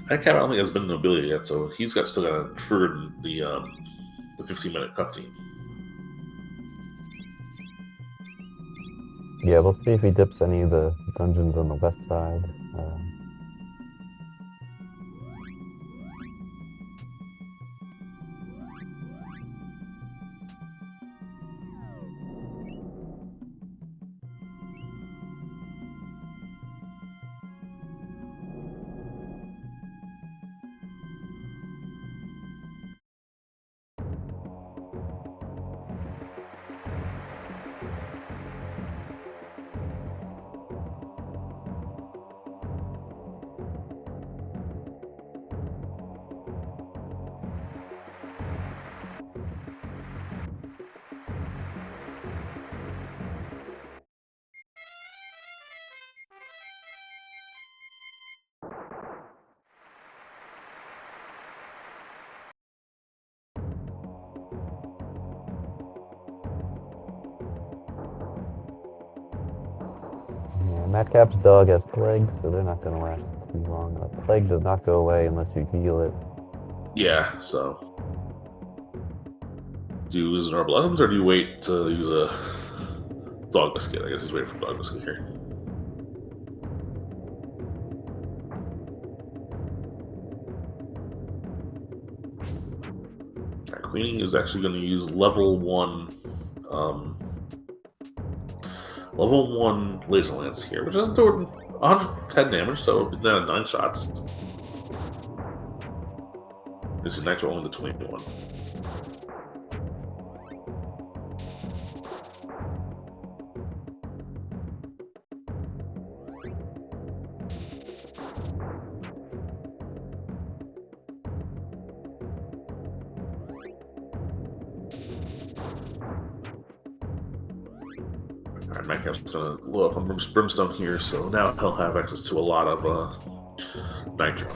Madcap I don't think has been in Nobelia yet, so he's still got to trigger the 15-minute cutscene. Yeah, we'll see if he dips any of the dungeons on the west side. Yeah, Madcap's dog has plague, so they're not going to last too long. Plague does not go away unless you heal it. Yeah, so. Do you use an Herbal Essence, or do you wait to use a Dog Biscuit? I guess he's waiting for Dog Biscuit here. Alright, Queenie is actually going to use level 1 Laser Lance here, which doesn't do 110 damage, so then 9 shots. This is Nitro only the 21. Alright, Madcap's gonna load up on Brimstone here, so now he'll have access to a lot of Nitro.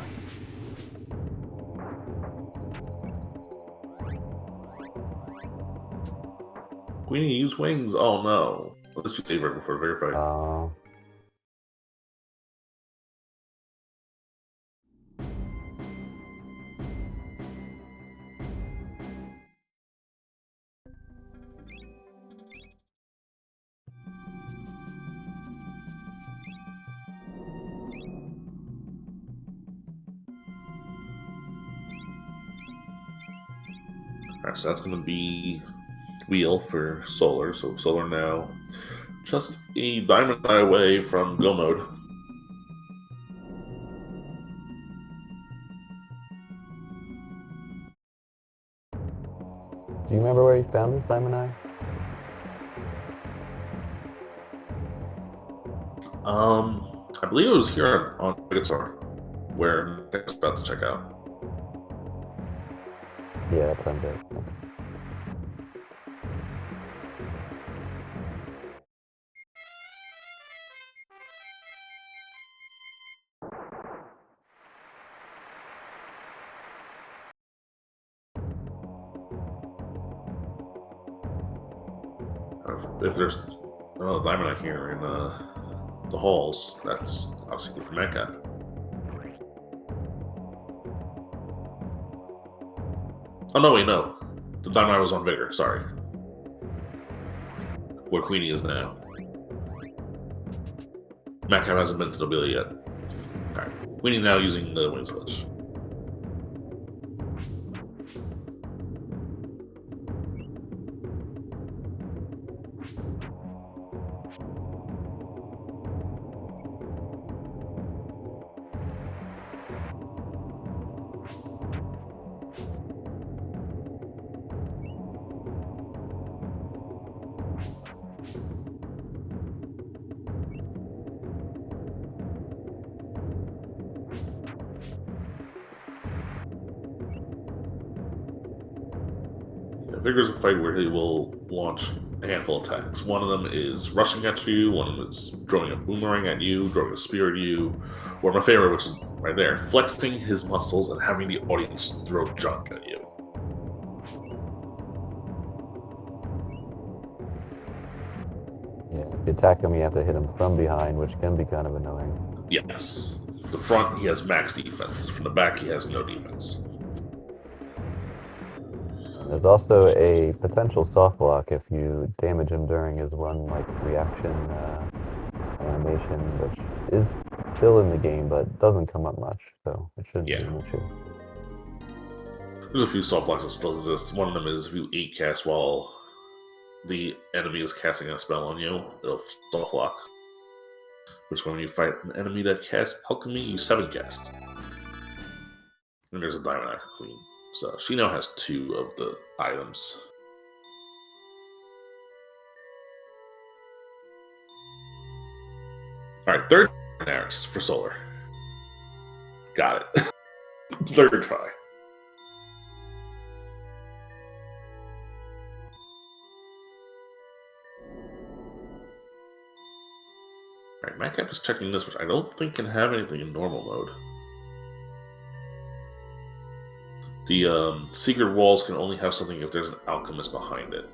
Queenie, use wings! Oh no. Let's just save her before Vigor fight. Alright, so that's going to be Wheel for Solar. So Solar now just a diamond eye away from go mode. Do you remember where he found this Diamond Eye? I believe it was here on Megatar, where I was about to check out. Yeah, that sounds right. If there's another diamond eye here in the halls, that's obviously good for Madcap. Oh no, wait, no. The diamond eye was on Vigor, sorry. Where Queenie is now. Madcap hasn't been to Nobelia yet. Alright. Queenie now using the Wings Glitch. Vigor's a fight where he will launch a handful of attacks. One of them is rushing at you, one of them is throwing a boomerang at you, throwing a spear at you, or my favorite, which is right there, flexing his muscles and having the audience throw junk at you. Yeah, if you attack him, you have to hit him from behind, which can be kind of annoying. Yes. The front, he has max defense. From the back, he has no defense. There's also a potential soft block if you damage him during his one reaction animation, which is still in the game but doesn't come up much, so it shouldn't be an issue. There's a few soft blocks that still exist. One of them is if you 8 cast while the enemy is casting a spell on you, it'll soft block. Which when you fight an enemy that casts alchemy, you 7 cast. And there's a diamond eye for Queen. So she now has 2 of the items. Alright, third Daenerys for Solar. Got it. Third try. Alright, Madcap is checking this, which I don't think can have anything in normal mode. The secret walls can only have something if there's an alchemist behind it.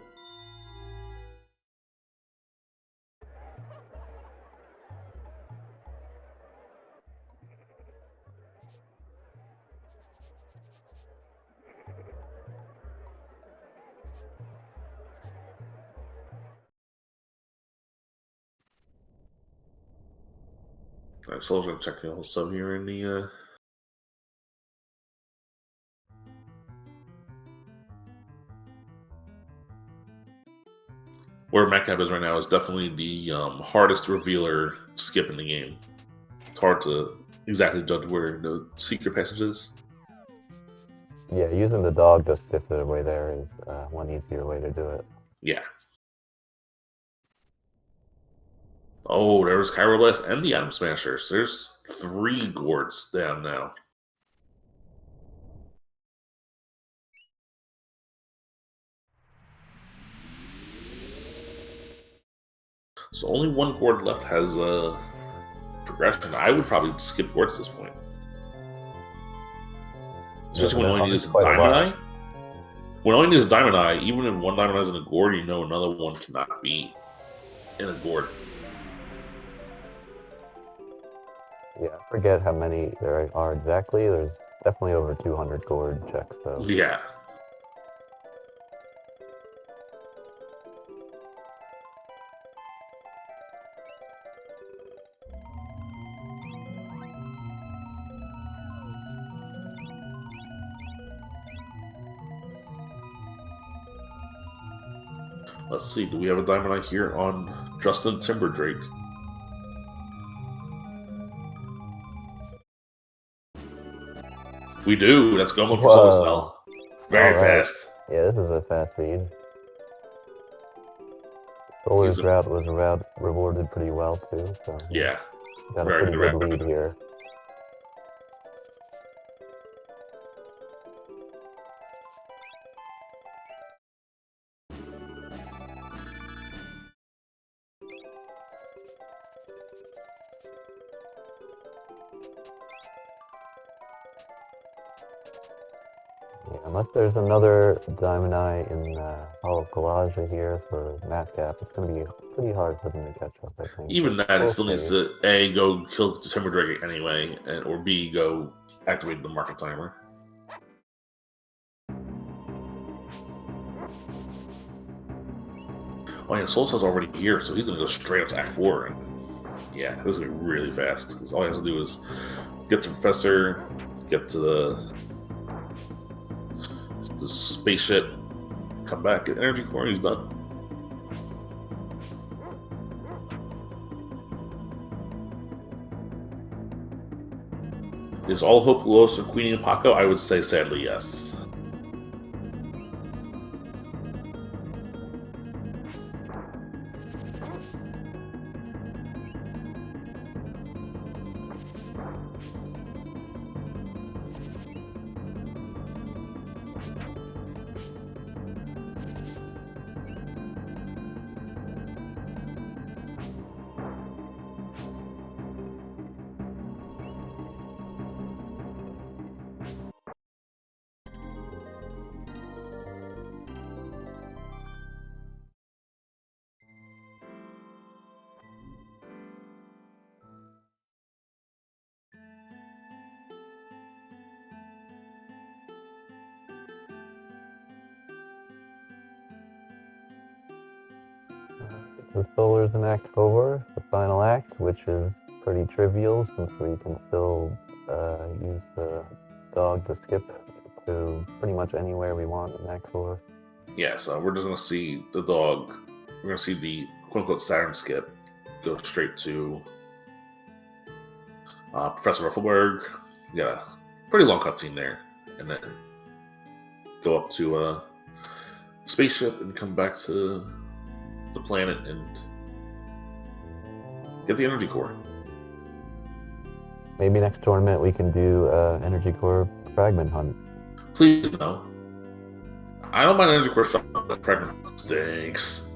Alright, so I was going to check the also here in the... Where Madcap is right now is definitely the hardest revealer skip in the game. It's hard to exactly judge where the secret passage is. Yeah, using the dog to skip it away there is one easier way to do it. Yeah. Oh, there was Chiroblast and the Atom Smashers. There's 3 gourds down now. So only 1 gourd left has progression. I would probably skip gourds at this point. Especially when all you need is a Diamond Eye. When all you need is a Diamond Eye, even if 1 Diamond Eye is in a gourd, you know another one cannot be in a gourd. Yeah, I forget how many there are exactly. There's definitely over 200 gourd checks, though. Yeah. Let's see, do we have a Diamond Eye here on Justin Timberdrake? We do. Let's go for solarcell. Very fast. Yeah, this is a fast feed. Solar's route was rewarded pretty well too. So yeah, got a pretty good lead here. Unless there's another Diamond Eye in Hall of Galaja here for Madcap, it's going to be pretty hard for them to catch up, I think. Even that, it still needs to A, go kill the Timberdrake anyway, or B, go activate the market timer. Oh yeah, solarcell's already here, so he's going to go straight up to Act 4. And yeah, this is going to be really fast, because all he has to do is get to Professor, get to the spaceship, come back, get energy core, and he's done. Is all hope lost for Queenie and Paco? I would say sadly yes. The Solar's in Act 4, the final act, which is pretty trivial since we can still use the dog to skip to pretty much anywhere we want in Act 4. Yeah, so we're just going to see the dog. We're going to see the quote-unquote Saturn skip go straight to Professor Ruffleberg. We got a pretty long cutscene there. And then go up to a spaceship and come back to the planet and get the energy core. Maybe next tournament we can do energy core fragment hunt. Please no. I don't mind energy core stuff, but fragment stinks.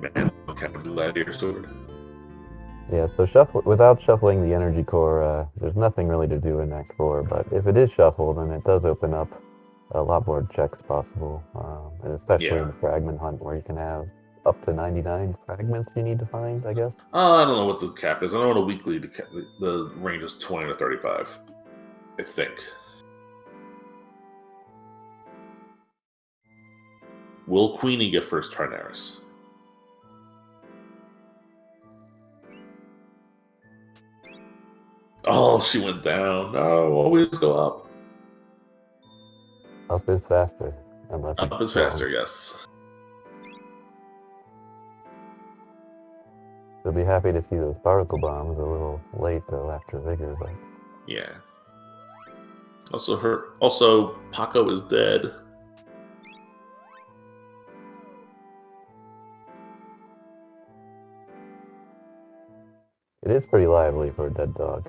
Man, Captain Gladiator Sword. Yeah, so without shuffling the energy core, there's nothing really to do in Act 4, but if it is shuffled, then it does open up a lot more checks possible, and especially in the fragment hunt where you can have up to 99 fragments you need to find, I guess. I don't know what the cap is. I know on a weekly the range is 20 to 35, I think. Will Queenie get first Trinaris? Oh, she went down. No, always go up. Up is faster. Up is faster, yes. You'll be happy to see those particle bombs a little late though after Vigor, but yeah. Also Paco is dead. it is pretty lively for a dead dog.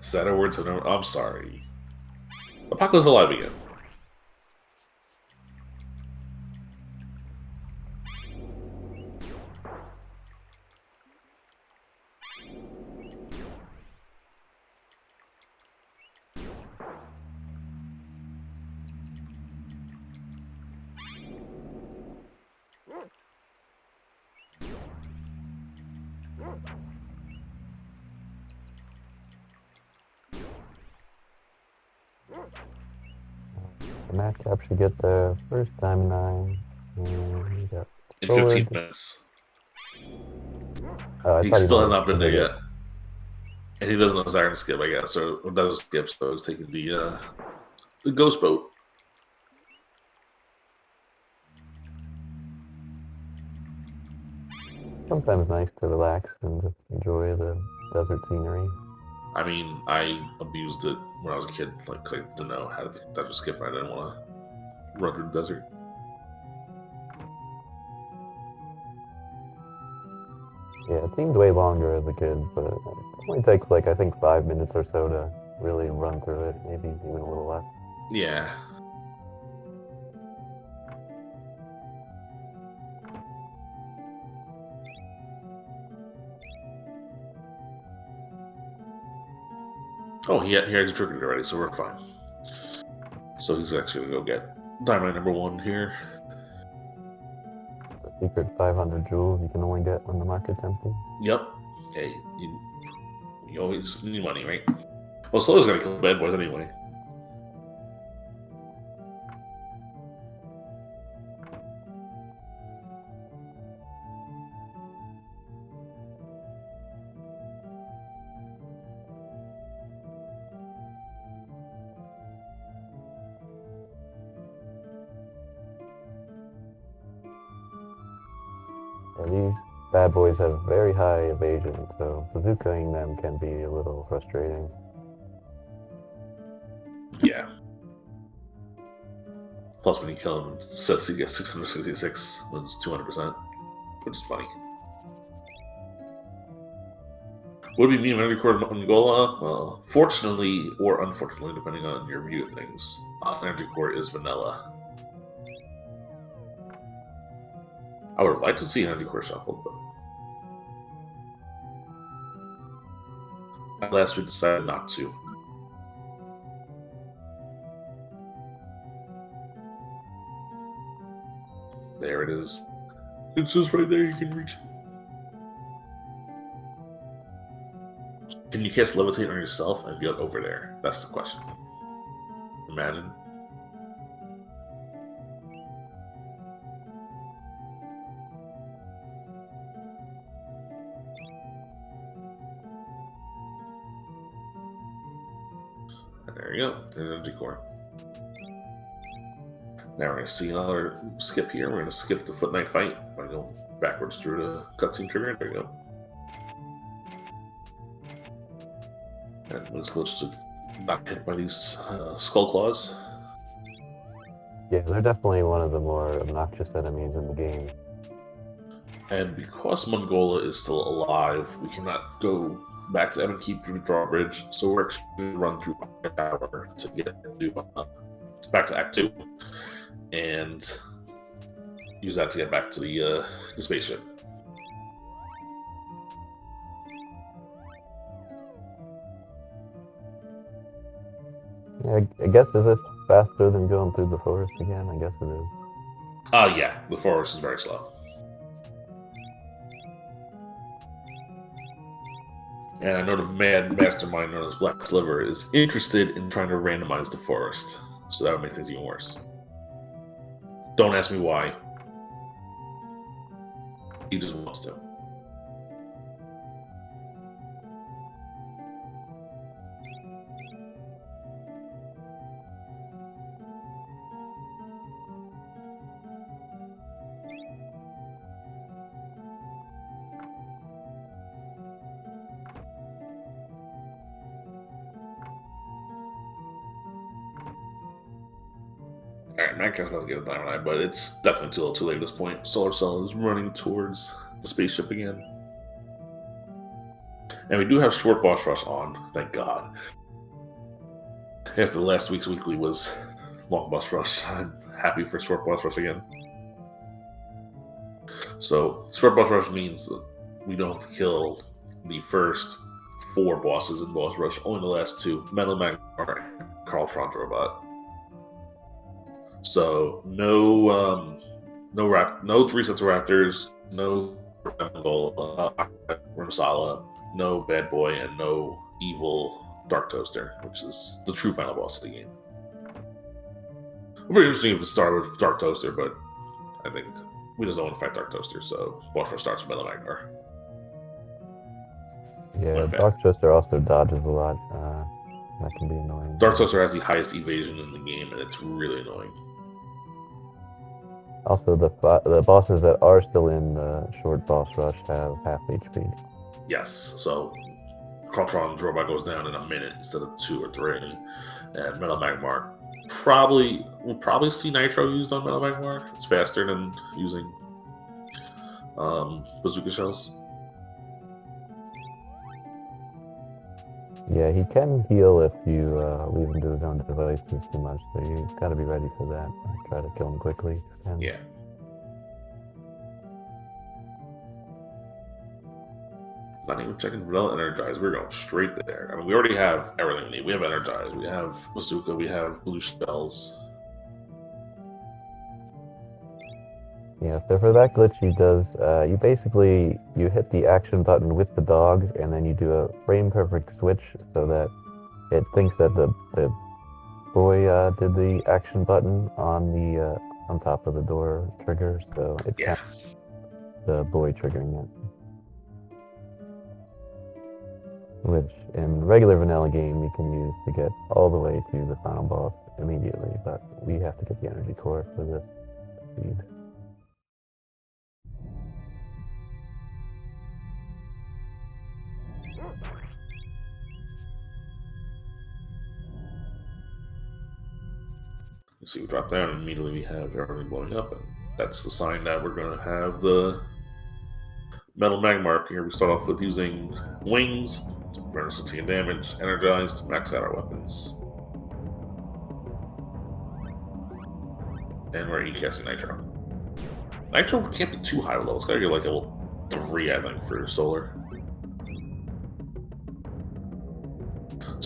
Sadder words of no. I'm sorry. Paco's alive again. The Madcap should get the first Diamond 9. In 15 minutes. He still has not been there yet. And he doesn't know Siren skip, I guess, or doesn't skip, so he's taking the ghost boat. Sometimes nice to relax and just enjoy the desert scenery. I mean, I abused it when I was a kid, like, cause I didn't know how to desert skip, and I didn't want to run through the desert. Yeah, it seemed way longer as a kid, but it only takes, like, I think 5 minutes or so to really run through it, maybe even a little less. Yeah. Oh, he had his triggered already, so we're fine. So he's actually going to go get diamond number 1 here. The secret 500 jewels you can only get when the market's empty. Yep. Hey, you always need money, right? Well, Solar's going to kill the bad boys anyway. Yeah, these bad boys have very high evasion, so bazookaing them can be a little frustrating. Yeah. Plus, when you kill him, says he gets 666 when it's 200%, which is funny. Would it be me and energy core Angola? Well, fortunately or unfortunately, depending on your view of things, energy core is vanilla. I would have liked to see energy core shuffled, but Last we decided not to. There it is. It's just right there, you can reach it. Can you cast Levitate on yourself and get over there? That's the question. Imagine. And there you go. There's Energy Core. Now we're going to see another skip here. We're going to skip the Foot Knight fight. We're going to go backwards through the cutscene trigger. There you go. And we'll just go to not hit by these skull claws. Yeah, they're definitely one of the more obnoxious enemies in the game. And because Mongola is still alive, we cannot go back to Ebonkeep through the drawbridge, so we're actually going to run through the tower to get to, back to Act 2 and use that to get back to the spaceship. Yeah, I guess is this faster than going through the forest again? I guess it is. Yeah, the forest is very slow. And I know the mad mastermind known as Black Sliver is interested in trying to randomize the forest, so that would make things even worse. Don't ask me why. He just wants to. Alright, Magcar's about to get a diamond eye, but it's definitely too late at this point. Solar Cell is running towards the spaceship again. And we do have short boss rush on, thank God. After last week's weekly was long boss rush, I'm happy for short boss rush again. So, short boss rush means that we don't have to kill the first 4 bosses in boss rush, only the last 2, Metal Magmar and Carltron's robot. So no 3 sets of raptors, no Ramsala, no bad boy, and no evil Dark Toaster, which is the true final boss of the game. It'd be interesting if it started with Dark Toaster, but I think we just don't want to fight Dark Toaster, so boss rush starts with Metal Magmar. Yeah, Dark Toaster also dodges a lot. That can be annoying. Dark Toaster has the highest evasion in the game, and it's really annoying. Also, the bosses that are still in the short boss rush have half HP. Yes, so Carltron's robot goes down in a minute instead of 2 or 3, and Metal Magmar we'll probably see Nitro used on Metal Magmar. It's faster than using bazooka shells. Yeah, he can heal if you leave him to his own devices too much, so you gotta be ready for that. Try to kill him quickly. Yeah. Not even checking Vanilla Energize. We're going straight there. I mean, we already have everything we need. We have Energize, we have Bazooka, we have blue shells. Yeah, so for that glitch he does, you hit the action button with the dog, and then you do a frame perfect switch so that it thinks that the boy did the action button on top of the door trigger, so it's the boy triggering it. Which in regular vanilla game you can use to get all the way to the final boss immediately, but we have to get the energy core for this speed. You see, we drop down, and immediately we have everything blowing up, and that's the sign that we're going to have the Metal Magmar here. We start off with using wings to prevent us from taking damage, energize to max out our weapons, and we're casting Nitro. Nitro can't be too high level. It's got to get like a level 3, I think, for Solar.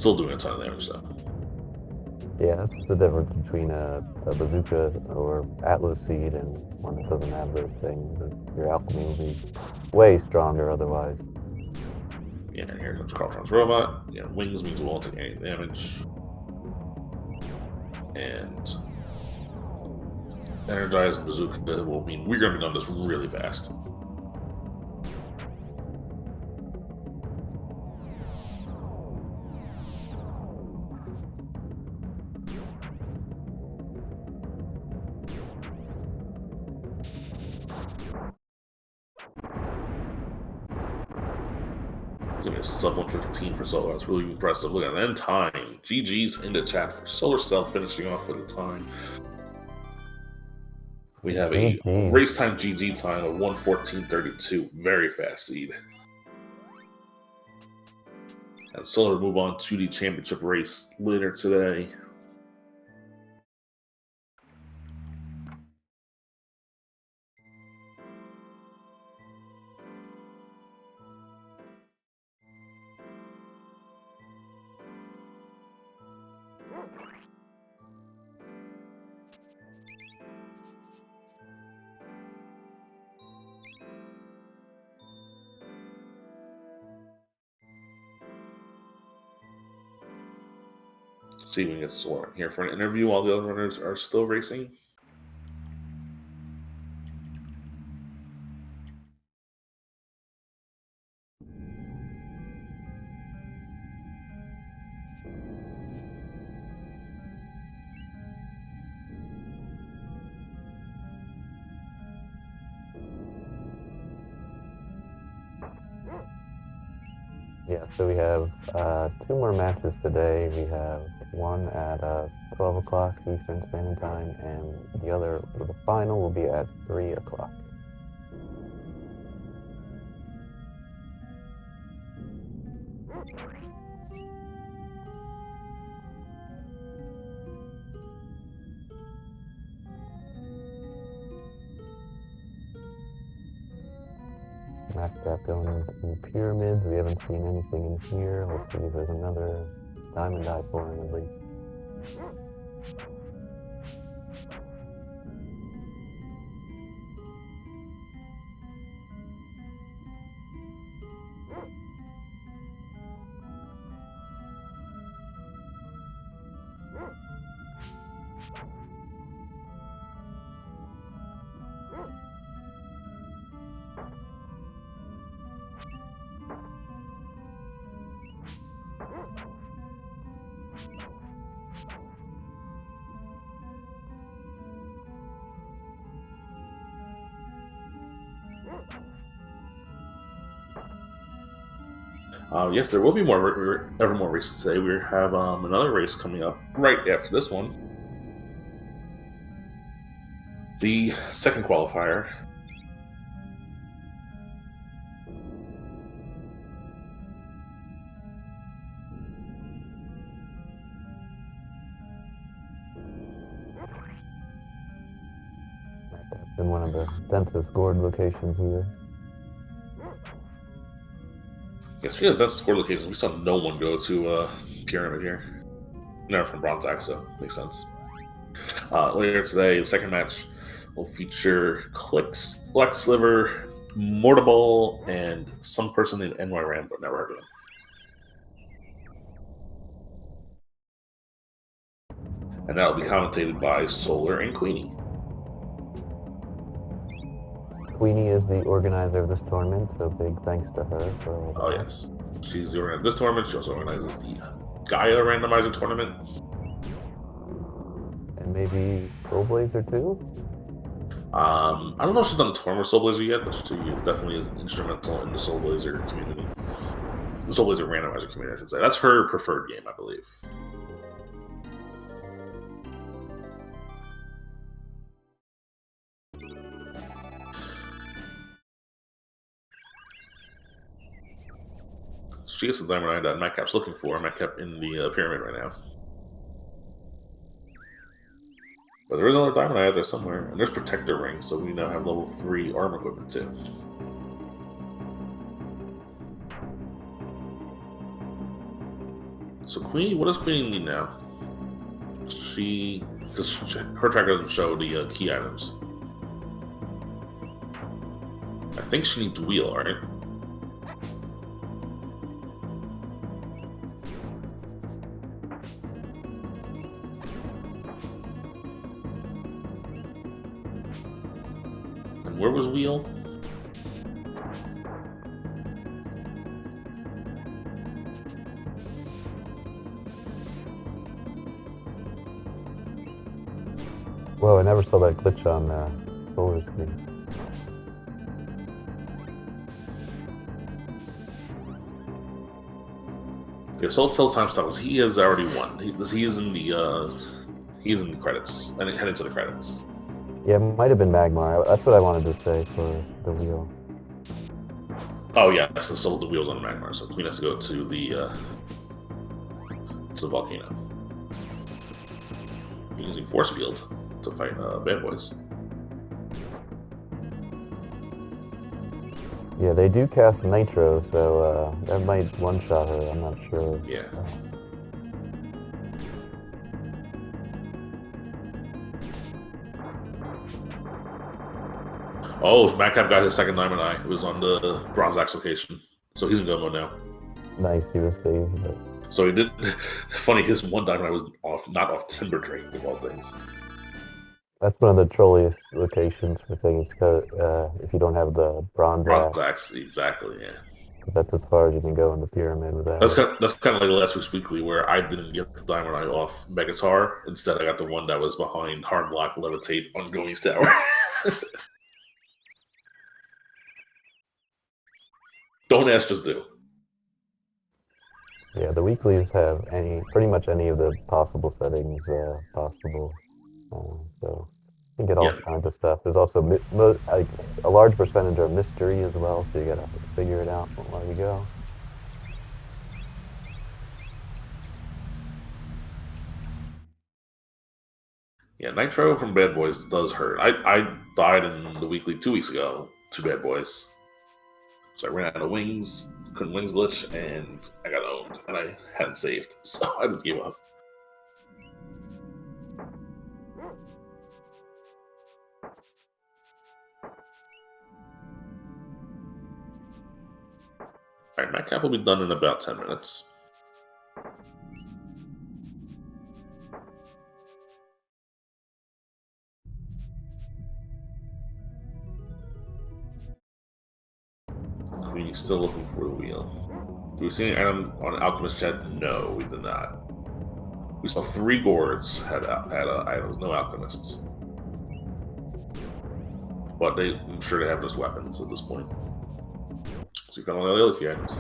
Still doing a ton of damage though. Yeah, that's the difference between a bazooka or Atlas Seed and one that doesn't have those things. Your alchemy will be way stronger otherwise. Yeah, and here comes Carltron's robot. Yeah, wings means we won't take any damage. And energized bazooka will mean we're going to be done this really fast. Sub 115 for Solar. That's really impressive. Look at that. And time. GG's in the chat for Solar Cell finishing off with the time. We have a race time GG time of 1:14:32. Very fast seed. And Solar move on to the championship race later today. See if we can get Solar in here for an interview while the other runners are still racing. Yeah, so we have 2 more matches today. We have one at 12 o'clock Eastern Standard Time, and the final will be at 3 o'clock. Maxed out going into pyramids. We haven't seen anything in here. Let's see if there's another diamond eye pouring at least. Yes, there will be more Evermore races today. We have another race coming up right after this one. The second qualifier. That's in one of the densest gourd locations here. Yes, we have densest gourd locations. We saw no one go to Pyramid here. Never from Bronze Axe, so makes sense. Later today, the second match will feature Clicks, Black Sliver, Mortable, and some person named NY Rambo. Never heard of him. And that will be commentated by Solar and Queenie. Queenie is the organizer of this tournament, so big thanks to her for all that. Oh, yes. She's the organizer of this tournament. She also organizes the Gaia Randomizer Tournament. And maybe Soulblazer too? I don't know if she's done a tournament with Soulblazer yet, but she definitely is instrumental in the Soulblazer community. The Soulblazer Randomizer community, I should say. That's her preferred game, I believe. She gets the diamond eye that Madcap's looking for. Madcap in the pyramid right now. But there is another diamond eye out there somewhere. And there's Protector Ring, so we now have level 3 armor equipment too. So Queenie, what does Queenie need now? Because her tracker doesn't show the key items. I think she needs wheel, right? And where was wheel? Whoa, I never saw that glitch on solar screen. Yeah, Soul time stops. He has already won. He is in the credits. And heading to the credits. Yeah, it might have been Magmar. That's what I wanted to say for the wheel. Oh yeah, so the wheel's on Magmar, so Queen has to go to the volcano. He's using force field to fight bad boys. Yeah, they do cast Nitro, so that might one-shot her. I'm not sure. Yeah. Oh, Madcap got his second Diamond Eye. It was on the Bronze Axe location, so he's in go mode now. Nice, he was saved. But... So he did. Funny, his one Diamond Eye was not off Timber Drake of all things. That's one of the trolliest locations for things, if you don't have the Bronze Axe, exactly, yeah. That's as far as you can go in the pyramid with that. That's kind of like last week's weekly, where I didn't get the Diamond Eye off Megatar. Instead, I got the one that was behind Hard Block Levitate on Goings Tower. Don't ask, just do. Yeah, the weeklies have pretty much any of the possible settings possible. So you can get all kinds of stuff. There's also a large percentage of mystery as well, so you gotta figure it out while you go. Yeah, Nitro from Bad Boys does hurt. I died in the weekly 2 weeks ago to Bad Boys. So I ran out of wings, couldn't wings glitch, and I got owned. And I hadn't saved, so I just gave up. Alright, Madcap will be done in about 10 minutes. Queenie's still looking for the wheel. Do we see any item on Alchemist Chat? No, we did not. We saw 3 gourds had items, no alchemists. But I'm sure they have just weapons at this point. So you found all the other key items.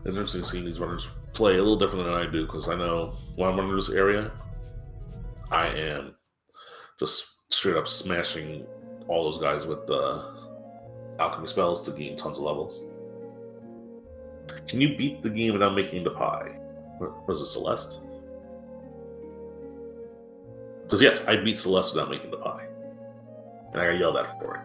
It's interesting seeing these runners play a little different than I do, because I know when I'm running this area, I am just straight up smashing all those guys with the alchemy spells to gain tons of levels. Can you beat the game without making the pie? Was it Celeste? Because yes, I beat Celeste without making the pie. And I got yelled at for it.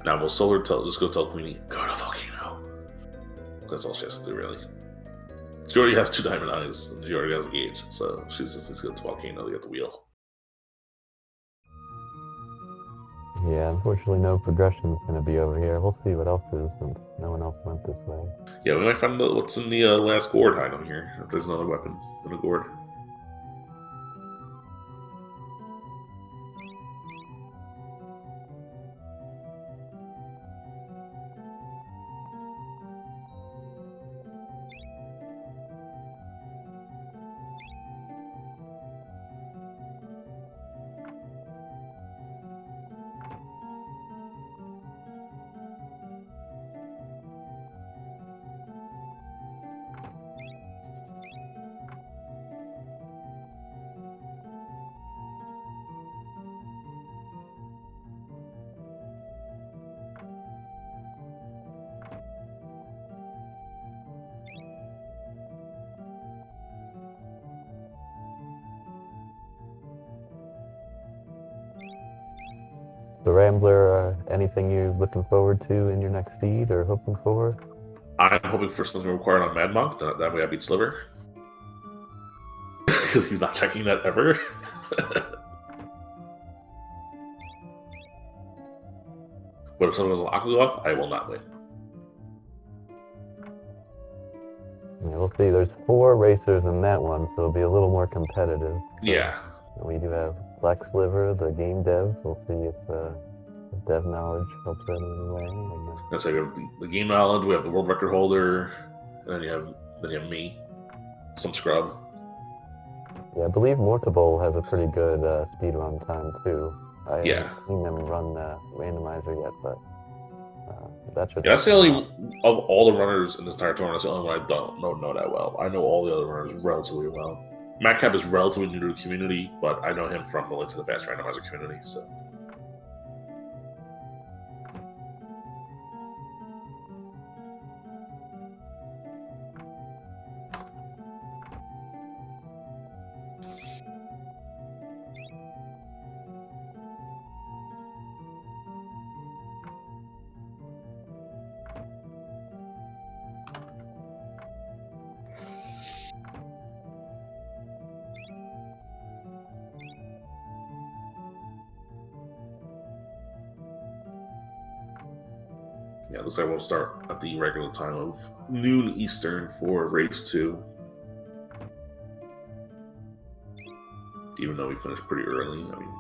Now will Solar just go tell Queenie, go to Volcano. That's all she has to do, really. She already has 2 Diamond Eyes, and she already has a gauge, so she's just needs to go to Volcano to get the wheel. Yeah, unfortunately no progression is going to be over here. We'll see what else is, since no one else went this way. Yeah, we might find out what's in the last gourd item here, if there's another weapon in a gourd. Rambler anything you're looking forward to in your next seed or hoping for? I'm hoping for something required on Mad Monk. That way I beat Sliver. Because he's not checking that ever. But if someone goes Aqua, I will not win. Yeah, we'll see. There's 4 racers in that one, so it'll be a little more competitive. Yeah. We do have Black Sliver, the game dev. We'll see if dev knowledge helps out in any way. And so we have the game knowledge, we have the world record holder, and then you have me, some scrub. Yeah, I believe Mortable has a pretty good speedrun time too. I haven't seen them run randomizer yet, but that should. Yeah, that's the only of all the runners in this entire tournament. That's the only one I don't know that well. I know all the other runners relatively well. Madcap is relatively new to the community, but I know him from the Link to the Past randomizer community. So. Yeah, looks like we'll start at the regular time of noon Eastern for race 2. Even though we finished pretty early, I mean,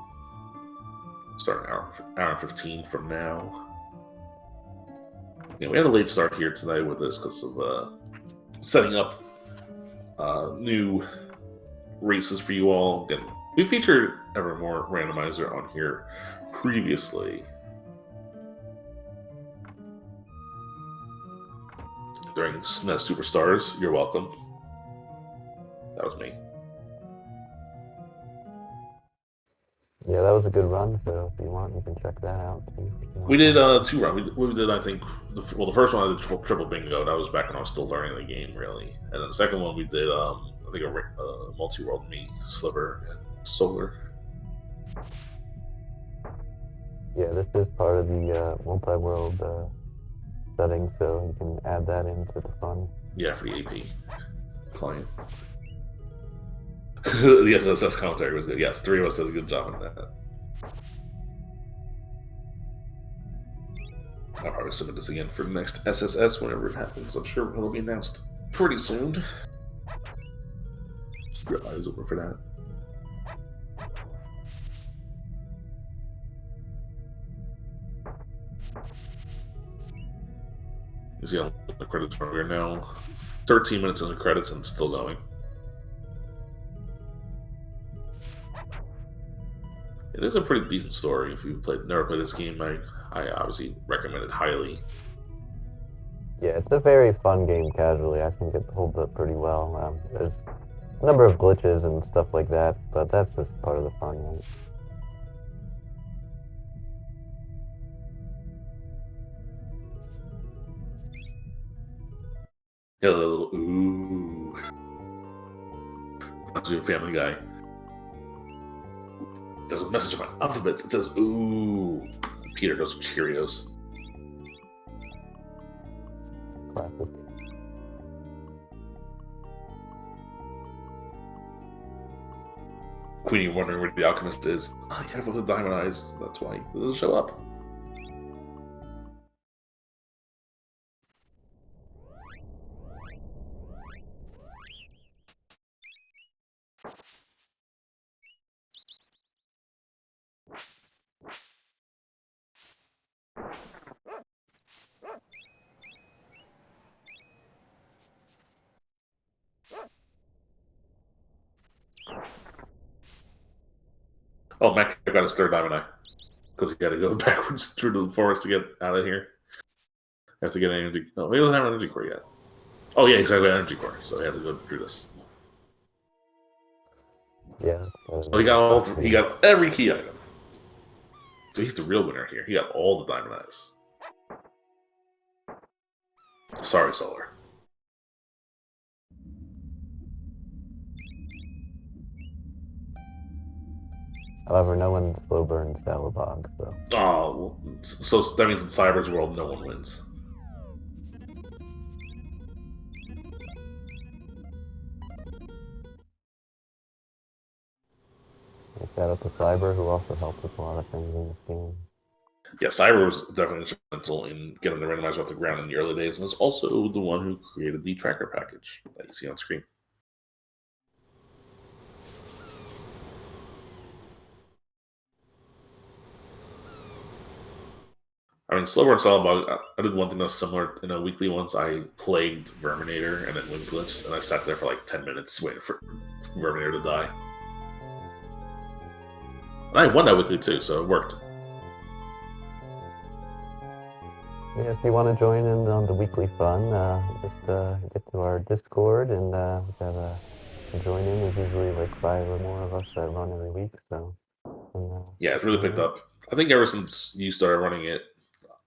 start an hour and 15 from now. Yeah, we had a late start here tonight with this because of setting up new races for you all. Again, we featured Evermore Randomizer on here previously. During SNES Superstars, you're welcome. That was me. Yeah, that was a good run. So if you want, you can check that out too. We did 2 runs. We did, I think, the first one I did triple bingo. That was back when I was still learning the game, really. And then the second one we did, I think, a multi-world me, Sliver, and Solar. Yeah, this is part of the multi-world setting, so you can add that into the fun. Yeah, for the AP client. The SSS commentary was good. Yes, 3 of us did a good job on that. I'll probably submit this again for the next SSS whenever it happens. I'm sure it'll be announced pretty soon. Keep your eyes open for that. You see on the credits where we're now 13 minutes in the credits and still going. It is a pretty decent story. If you never played this game, I obviously recommend it highly. Yeah, it's a very fun game casually. I think it holds up pretty well. There's a number of glitches and stuff like that, but that's just part of the fun, right? Yeah, the little ooh. That's your Family Guy. There's a message about alphabets. It says ooh. Peter goes to Cheerios. Classic. Queenie wondering where the alchemist is. Oh, you have the diamond eyes. That's why he doesn't show up. Oh, Mac got his 3rd diamond eye. Because he got to go backwards through the forest to get out of here. Has to get an energy. No, he doesn't have an energy core yet. Oh, yeah, exactly, an energy core. So he has to go through this. Yeah. So he got every key item. So he's the real winner here. He got all the diamond eyes. Sorry, Solar. However, no one slow burns Salabog, so. Oh, well, so that means in Cyber's world, no one wins. Shout out to Cyber, who also helped with a lot of things in this game. Yeah, Cyber was definitely instrumental in getting the randomizer off the ground in the early days, and was also the one who created the tracker package that you see on screen. I mean, Slow Burn Solid I did one thing that was similar in a weekly once. I plagued Verminator and then Wind Glitched, and I sat there for like 10 minutes waiting for Verminator to die. And I won that weekly too, so it worked. Yeah, if you want to join in on the weekly fun, just get to our Discord and join in. There's usually like 5 or more of us that run every week, so. And, yeah, it's really picked up. I think ever since you started running it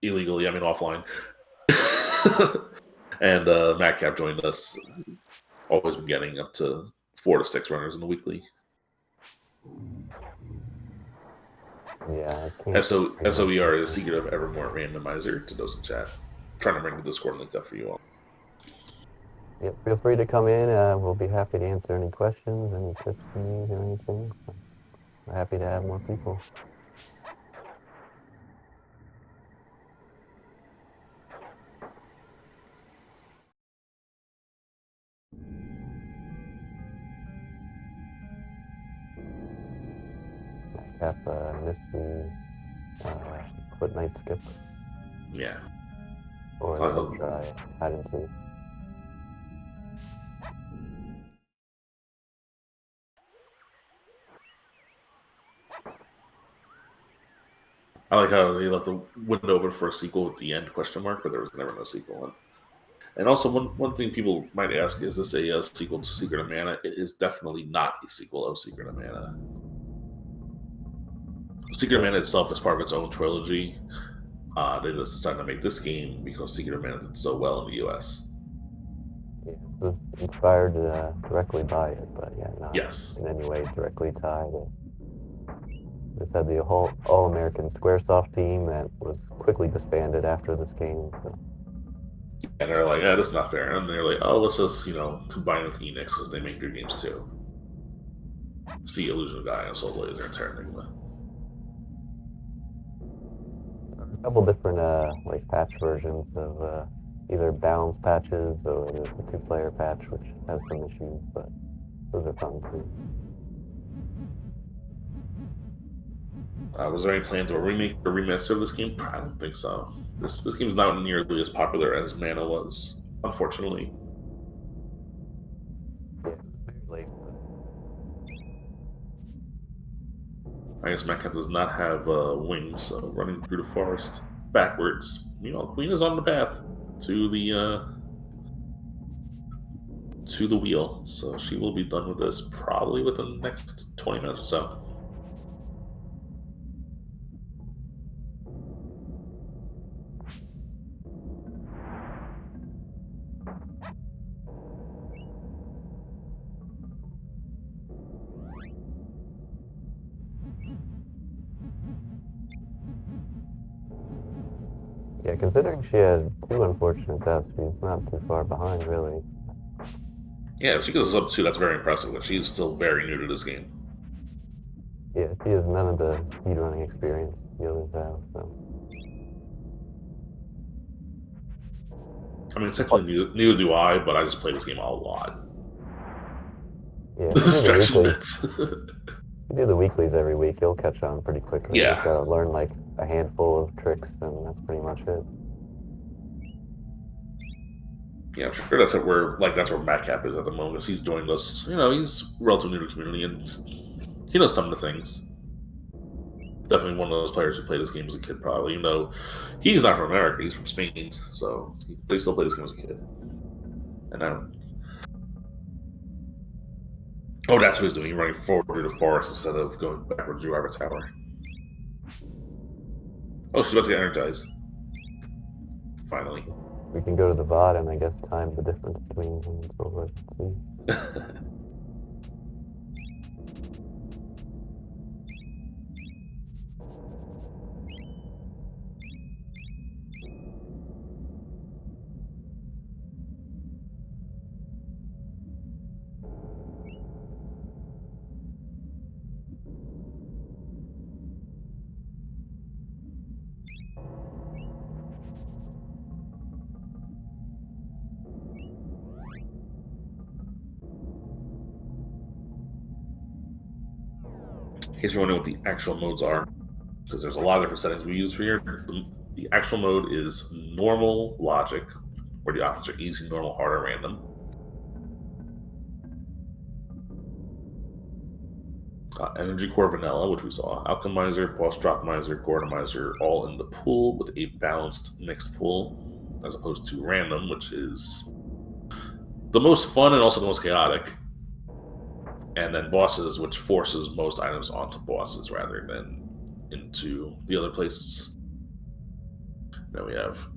illegally, I mean offline, and Madcap joined us, always been getting up to 4 to 6 runners in the weekly. Yeah, I can't. SOER is secret of Evermore Randomizer to those in chat. I'm trying to bring the Discord link up for you all. Yep, feel free to come in. We'll be happy to answer any questions, any tips you need, or anything. So we're happy to have more people. Have missed the Quit Night Skip. Yeah. Or let me try hide and seek. I like how they left the window open for a sequel at the end, question mark, but there was never no sequel. And also, one thing people might ask, is this a sequel to Secret of Mana? It is definitely not a sequel of Secret of Mana. Secret of Mana itself is part of its own trilogy. They just decided to make this game because Secret of Mana did so well in the US. Yeah, it was inspired directly by it, but yeah, not in any way directly tied. This had the whole All-American Squaresoft team that was quickly disbanded after this game. So. And they're like, that's not fair. And they're like, let's just, combine with Enix because they make good games too. See Illusion Guy and Soul Blazer and Terra Enigma. A couple different like patch versions of either balance patches or the 2-player patch, which has some issues, but those are fun too. Was there any plan to remake or remaster of this game? I don't think so. This game's not nearly as popular as Mana was, unfortunately. Yeah, very late. I guess Madcap does not have wings, so running through the forest backwards. Queen is on the path to the wheel, so she will be done with this probably within the next 20 minutes or so. Yeah, considering she had 2 unfortunate deaths, she's not too far behind, really. Yeah, if she goes up 2, that's very impressive, but she's still very new to this game. Yeah, she has none of the speedrunning experience the others have, so. I mean, technically, neither do I, but I just play this game a lot. Yeah, The distraction bits. You do the weeklies every week, you'll catch on pretty quickly. Yeah. You just gotta learn like a handful of tricks, and that's pretty much it. Yeah, I'm sure that's where Madcap is at the moment. He's joined us. He's relatively new to the community, and he knows some of the things. Definitely one of those players who played this game as a kid, probably. He's not from America; he's from Spain, so he still played this game as a kid. And that's what he's doing. He's running forward through the forest instead of going backwards through our tower. Oh, she's about to get energized. Finally. We can go to the VOD and I guess time the difference between him and Silver. case you're wondering what the actual modes are, because there's a lot of different settings we use for here, the actual mode is normal logic, where the options are easy, normal, hard, or random. Energy Core Vanilla, which we saw, Alchemizer, Boss Dropmizer, Gordomizer, all in the pool with a balanced mixed pool, as opposed to random, which is the most fun and also the most chaotic. And then bosses, which forces most items onto bosses rather than into the other places. Then we have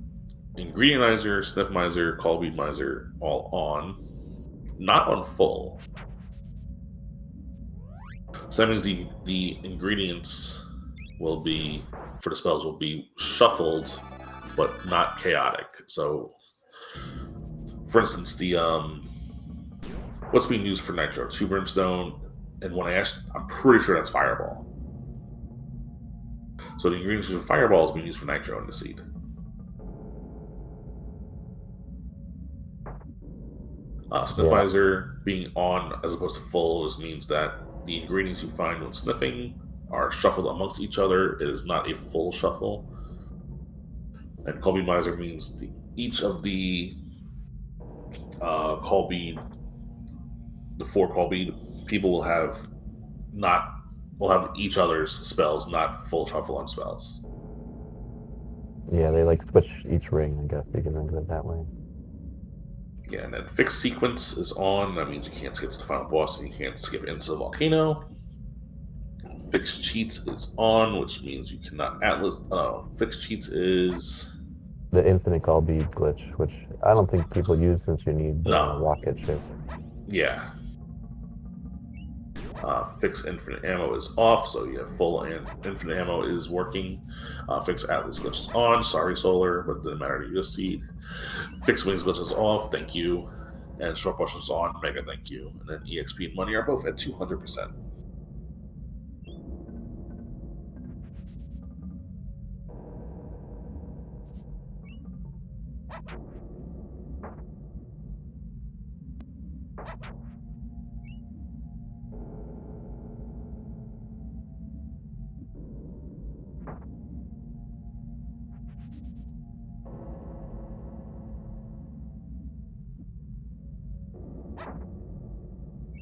Ingredientizer, Sniffmizer, Callbeadmizer, all on, not on full. So that means the ingredients will be, for the spells, will be shuffled, but not chaotic. So, for instance, the what's being used for Nitro? 2 Brimstone and 1 Ash. I'm pretty sure that's Fireball. So the ingredients for Fireball is being used for Nitro in the seed. Sniffmizer being on as opposed to full means that the ingredients you find when sniffing are shuffled amongst each other. It is not a full shuffle. And Callbeadmizer means each of the Callbead, the 4 Callbead people will have each other's spells, not full shuffle on spells. Yeah, they like switch each ring, I guess you can think of it that way. Yeah, and then fixed sequence is on. That means you can't skip to the final boss and you can't skip into the volcano. Fixed cheats is on, which means you cannot atlas. Fixed cheats is the infinite call bead glitch, which I don't think people use since you need the rocket ship. Yeah. Fix infinite ammo is off, so you have full and infinite ammo is working. Fix atlas glitch is on. Sorry, Solar, but it didn't matter to you this seed. Fix wings glitch is off. Thank you. And short push is on. Mega thank you. And then EXP and money are both at 200%.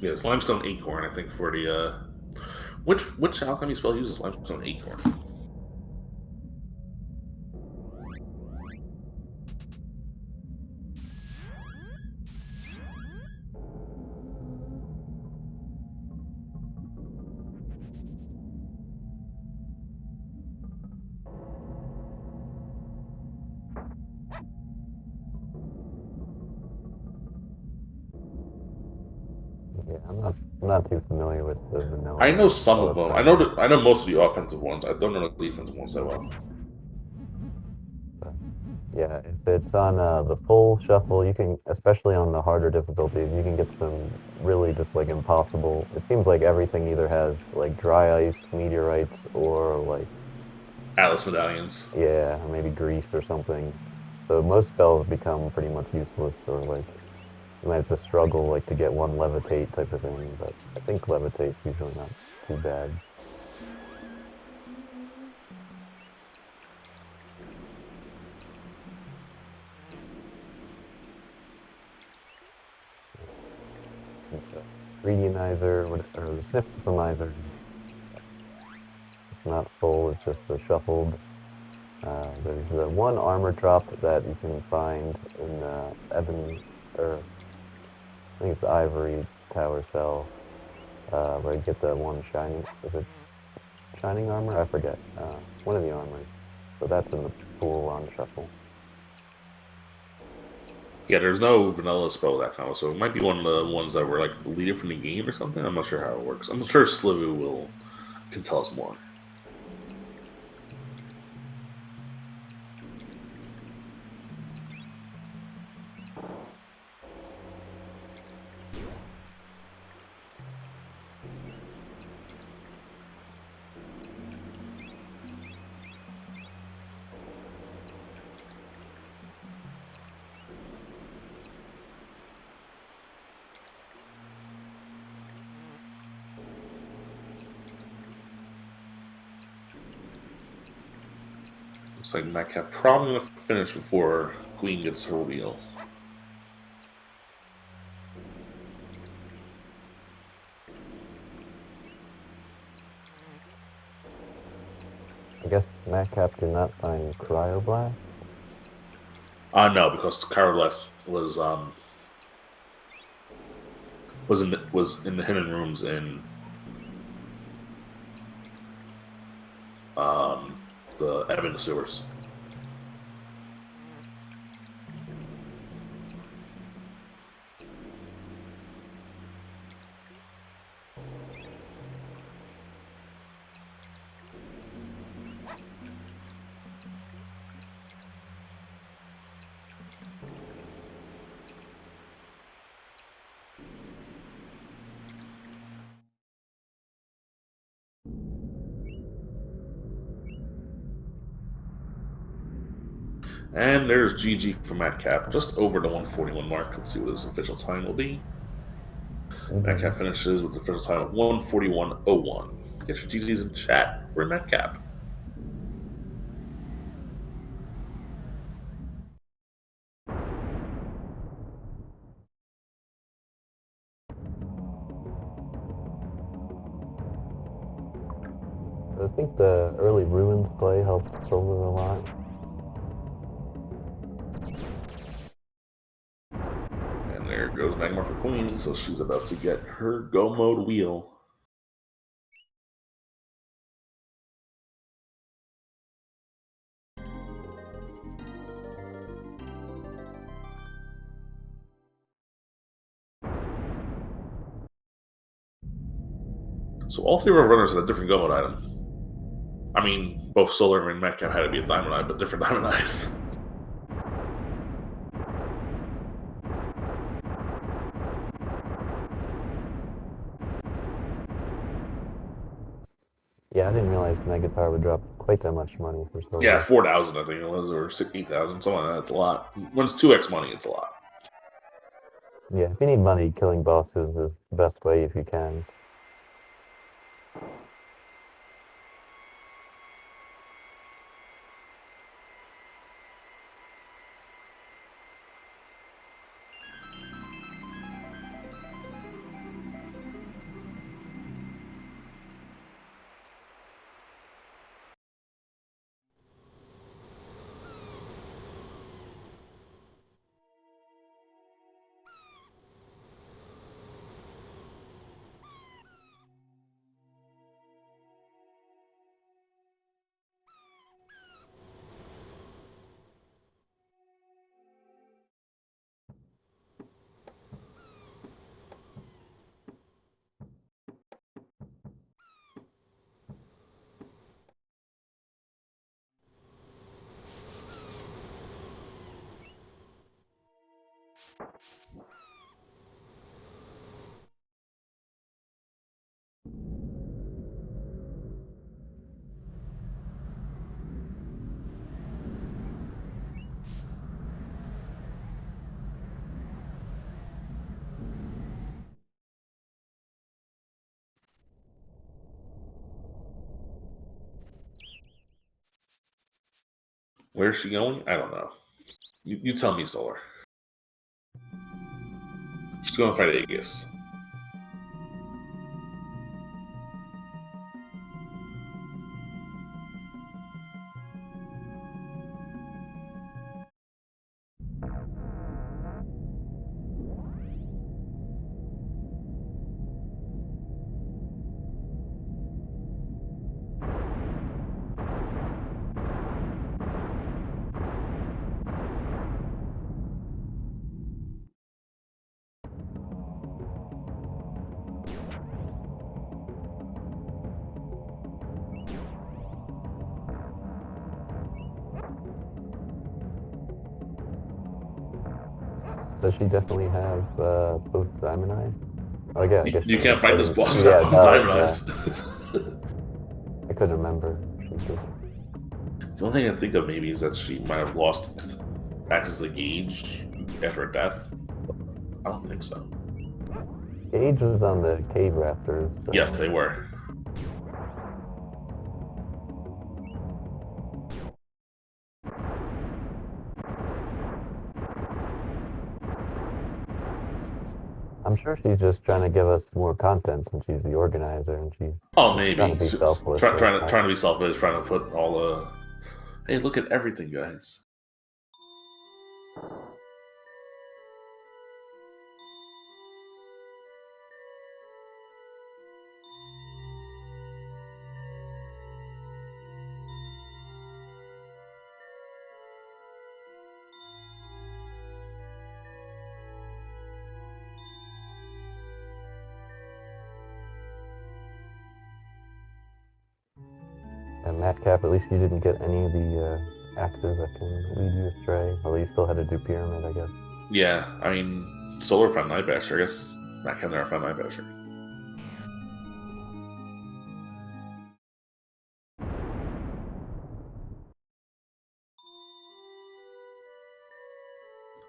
Yeah, it's Limestone Acorn, I think, for the which alchemy spell uses Limestone Acorn? Yeah, I'm not too familiar with the vanilla. I know some of them. I know most of the offensive ones. I don't know the defensive ones so well. But yeah, if it's on the full shuffle, you can, especially on the harder difficulties, you can get some really just like impossible. It seems like everything either has like dry ice, meteorites, or like Atlas medallions. Yeah, or maybe grease or something. So most spells become pretty much useless, or like you might have to struggle like to get one levitate type of thing. But I think levitate's usually not too bad. Ingredientizer or the Sniffmizer. It's not full; it's just the shuffled. There's the one armor drop that you can find in I think it's the Ivory Tower cell, where you get the one shining. Is it shining armor? I forget. One of the armors. So that's in the pool on shuffle. Yeah, there's no vanilla spell that kind of, so it might be one of the ones that were like deleted from the game or something. I'm not sure how it works. I'm sure Slivu can tell us more. Looks like Madcap probably gonna finish before Queen gets her wheel. I guess Madcap did not find Cryoblast. No, because Carablast was in the hidden rooms in the Evan sewers. And there's GG for Madcap, just over the 141 mark. Let's see what his official time will be. Madcap finishes with the official time of 141.01. Get your GGs in chat for Madcap. I think the early Ruins play helped Solar a lot. And there goes Magmar for Queen, so she's about to get her go mode wheel. So all three of our runners had a different go mode item. I mean, both Solar and Madcap had to be a Diamond Eye, but different Diamond Eyes. Yeah, I didn't realize Megatar would drop quite that much money for Solar. Yeah, 4,000 I think it was, or 8,000, something like that. It's a lot. When it's 2x money, it's a lot. Yeah, if you need money, killing bosses is the best way if you can. Where's she going? I don't know. You tell me, Solar. She's going to fight Aegis. Does she definitely have both Diamond Eyes? Oh, yeah, I guess You she can't fight this boss yeah, without both Diamond Eyes. I couldn't remember. The only thing I think of maybe is that she might have lost access to Gauge after her death. I don't think so. Gauge was on the cave rafters. So. Yes, they were. I'm sure she's just trying to give us more content since she's the organizer and she's Oh, trying to maybe be selfless. trying to be selfish, trying to put all the. Hey, look at everything, guys. And Madcap, at least you didn't get any of the axes that can lead you astray. Although you still had to do Pyramid, I guess. Yeah, I mean, Solar found Night Basher. I guess Matt can never found Night Basher.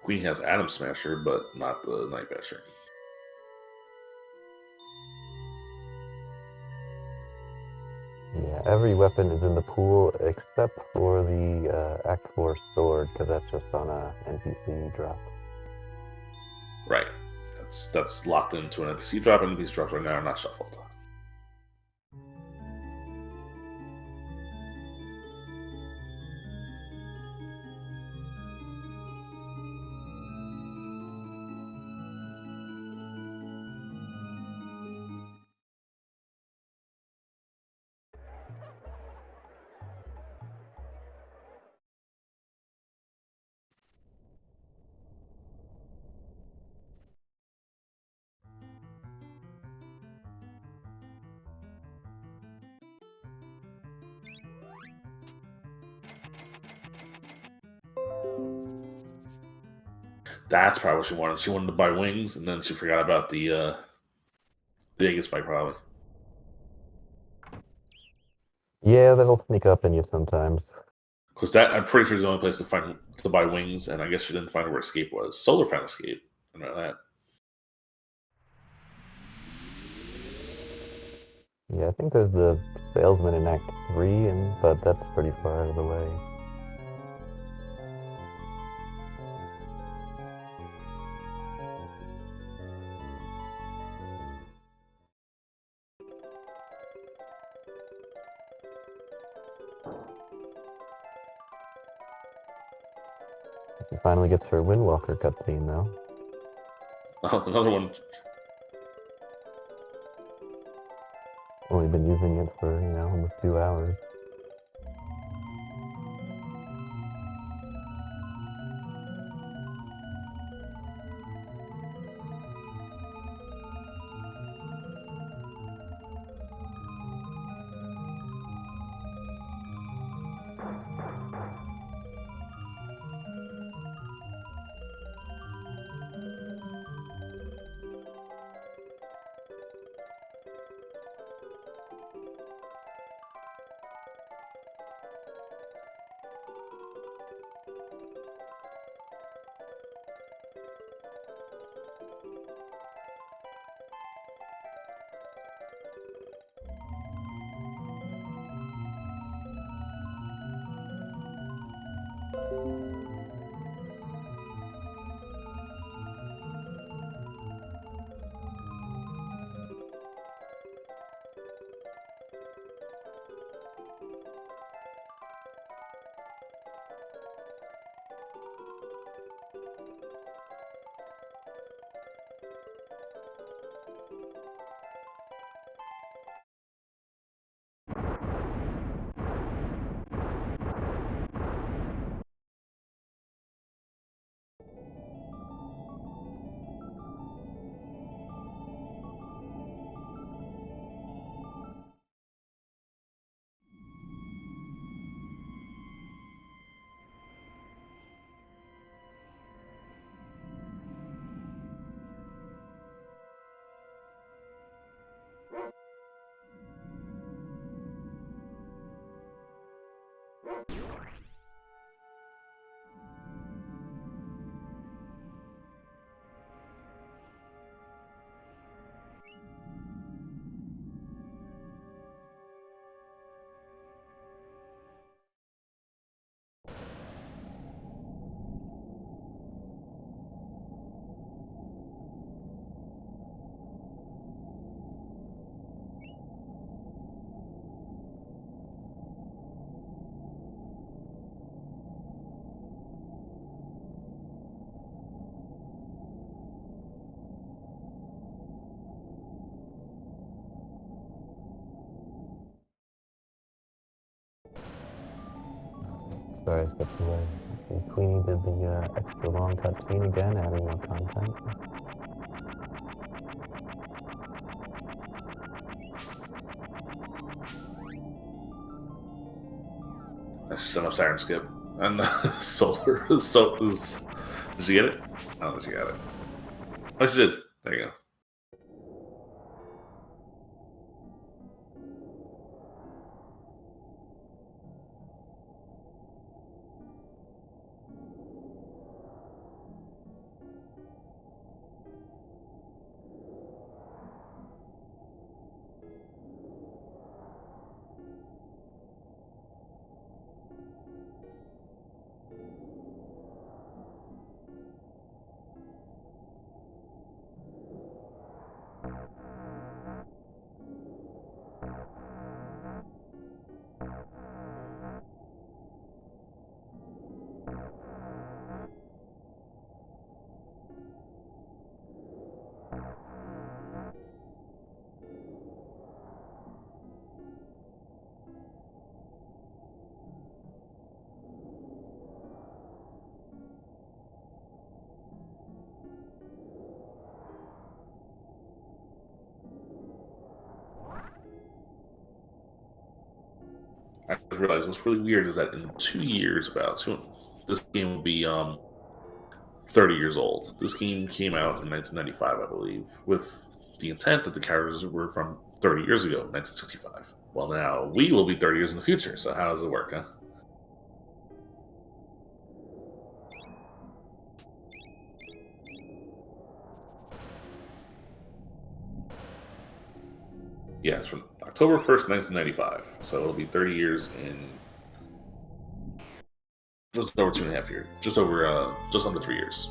Queen has Atom Smasher, but not the Night Basher. Yeah, every weapon is in the pool except for the Act 4 sword, because that's just on a NPC drop. Right. That's locked into an NPC drop, and NPC drops right now are not shuffled. That's probably what she wanted. She wanted to buy wings, and then she forgot about the Aegis fight, probably. Yeah, that'll sneak up in you sometimes. Because that I'm pretty sure is the only place to buy wings, and I guess she didn't find where Escape was. Solar found Escape. I know that. Yeah, I think there's the salesman in Act 3, but that's pretty far out of the way. She finally gets her Windwalker cutscene, though. Oh, another one. Only been using it for, almost 2 hours. sorry I stepped away. Queenie did the extra long cutscene again, adding more content. I should set up Siren Skip. And Solar. Did you get it? I don't think you got it. Oh, she did. There you go. I just realized what's really weird is that in 2 years, this game will be 30 years old. This game came out in 1995, I believe, with the intent that the characters were from 30 years ago, 1965. Well, now we will be 30 years in the future. So how does it work, huh? Yeah, it's from October 1st, 1995. So it'll be 30 years in just over 2.5 years. Just under 3 years.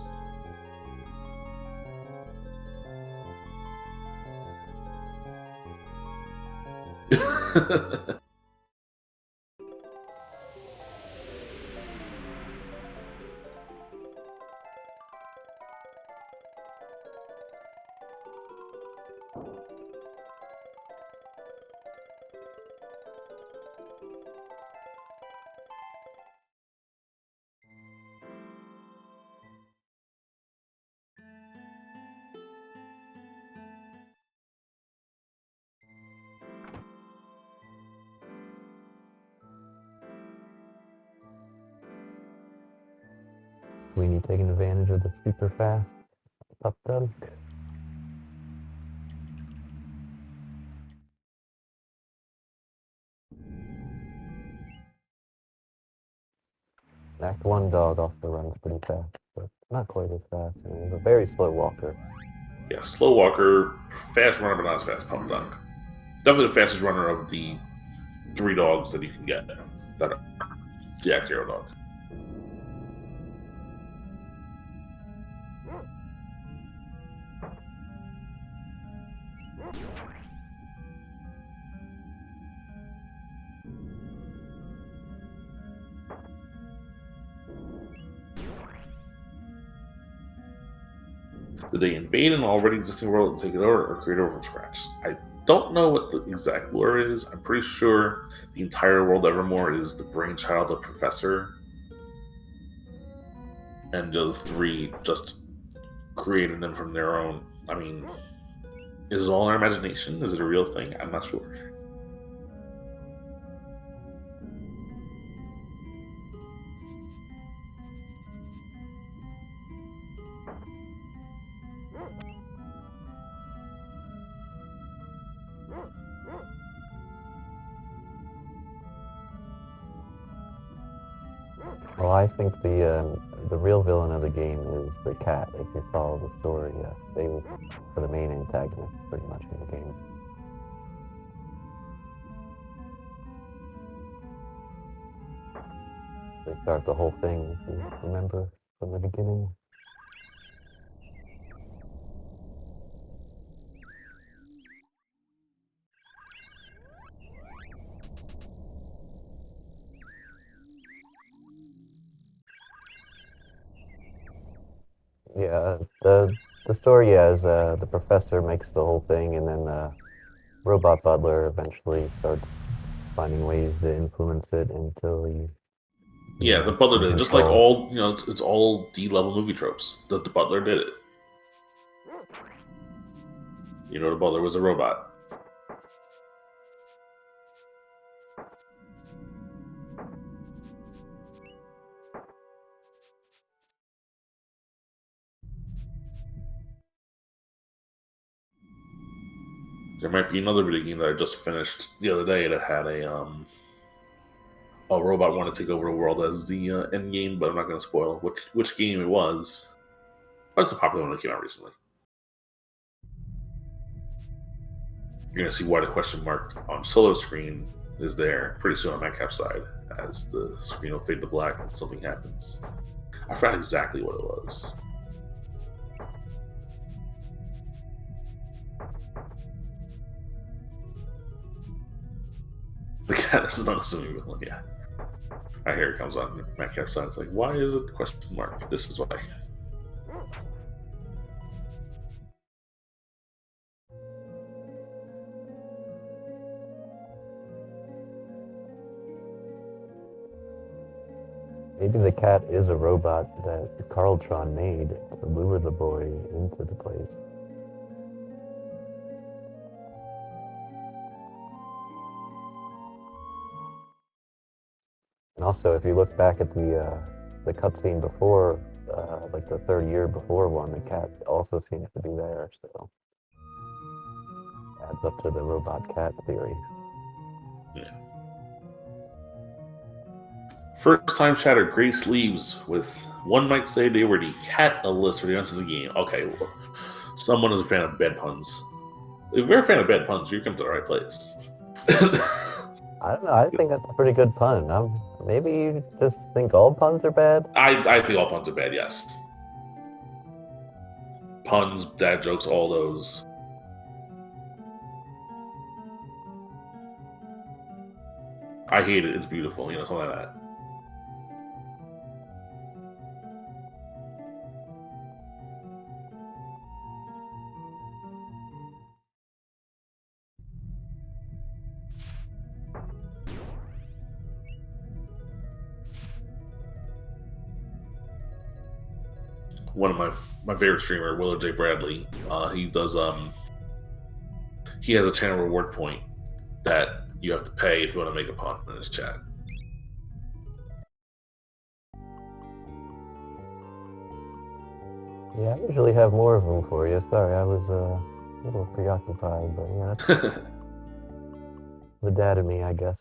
Queenie taking advantage of the super fast up dunk. Act 1 dog also runs pretty fast, but not quite as fast. And he's a very slow walker. Yeah, slow walker, fast runner, but not as fast. Pump dunk. Definitely the fastest runner of the 3 dogs that you can get. That are the X-Hero dog. Did they invade an already existing world and take it over, or create it over from scratch? I don't know what the exact lore is. I'm pretty sure the entire world Evermore is the brainchild of Professor, and the 3 just created them from their own. I mean, is it all in our imagination? Is it a real thing? I'm not sure. Well, I think the real villain of the game is the cat. If you follow the story, they are the main antagonist pretty much in the game. They start the whole thing, if you remember from the beginning. Yeah, the story is the professor makes the whole thing, and then Robot Butler eventually starts finding ways to influence it until he Yeah, the butler did it. Just like all, it's all D-level movie tropes. The butler did it. The butler was a robot. There might be another video game that I just finished the other day that had a robot wanted to take over the world as the end game, but I'm not going to spoil which game it was. But it's a popular one that came out recently. You're going to see why the question mark on solo screen is there pretty soon on Magcap's side, as the screen will fade to black and something happens. I forgot exactly what it was. The cat is an unassuming villain, yeah. I hear it comes on Magcap's side. It's like, why is it question mark? This is why. Maybe the cat is a robot that Carltron made to lure the boy into the place. And also, if you look back at the cutscene before, like the third year before one, the cat also seems to be there, so adds up to the robot cat theory. Yeah. First time chatter, Grace leaves with, one might say they were the catalyst for the events of the game. Okay, well, someone is a fan of bad puns. If you're a fan of bad puns, you come to the right place. I don't know, I think that's a pretty good pun. Maybe you just think all puns are bad? I think all puns are bad, yes. Puns, dad jokes, all those. I hate it, it's beautiful, something like that. One of my favorite streamer, Willow J. Bradley, he does he has a channel reward point that you have to pay if you want to make a pun in his chat. Yeah, I usually have more of them for you. Sorry, I was a little preoccupied, but yeah, that's the dad in me, I guess.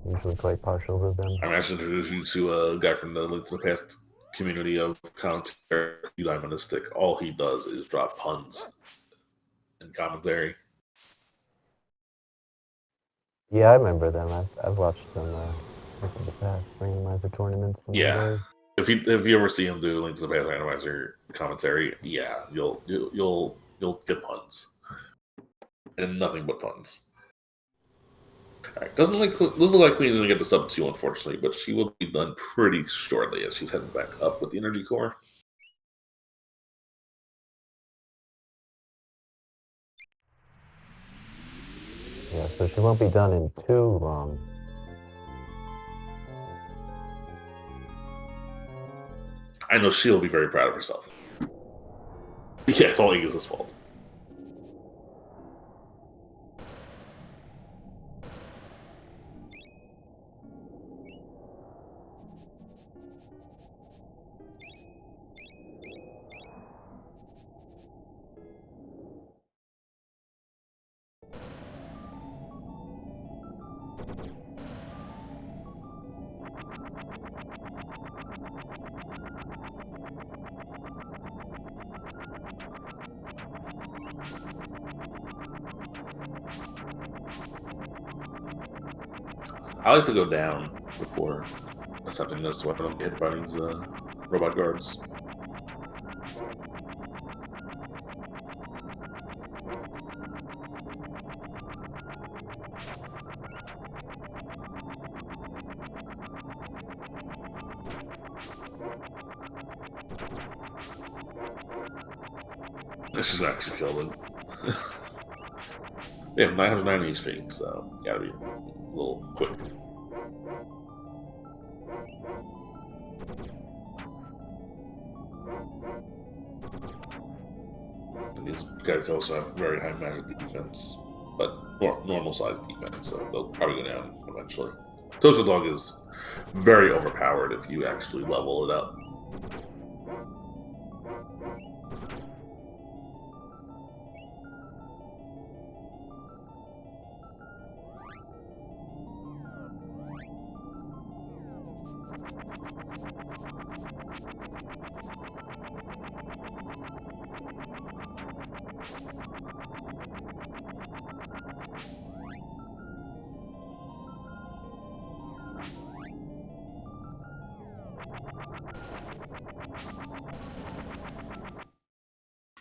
Usually quite partial to them. I'm actually introduce you to a guy from the Link to the Past community of commentary, Diamond the Stick. All he does is drop puns and commentary. Yeah, I remember them. I've watched them Link to the Past randomizer tournaments. Yeah, if you ever see him do Link to the Past randomizer commentary, yeah, you'll get puns and nothing but puns. All right, doesn't look like Queen's gonna get the sub 2, unfortunately, but she will be done pretty shortly as she's heading back up with the energy core. Yeah, so she won't be done in too long. I know she'll be very proud of herself. Yeah, it's all Aegis' fault. I like to go down before attempting this so I don't get hit by these robot guards. This is actually killed it. They have 990 HP, so gotta be a little quick. these guys also have very high magic defense, but normal size defense, so they'll probably go down eventually. Toaster Dog is very overpowered if you actually level it up.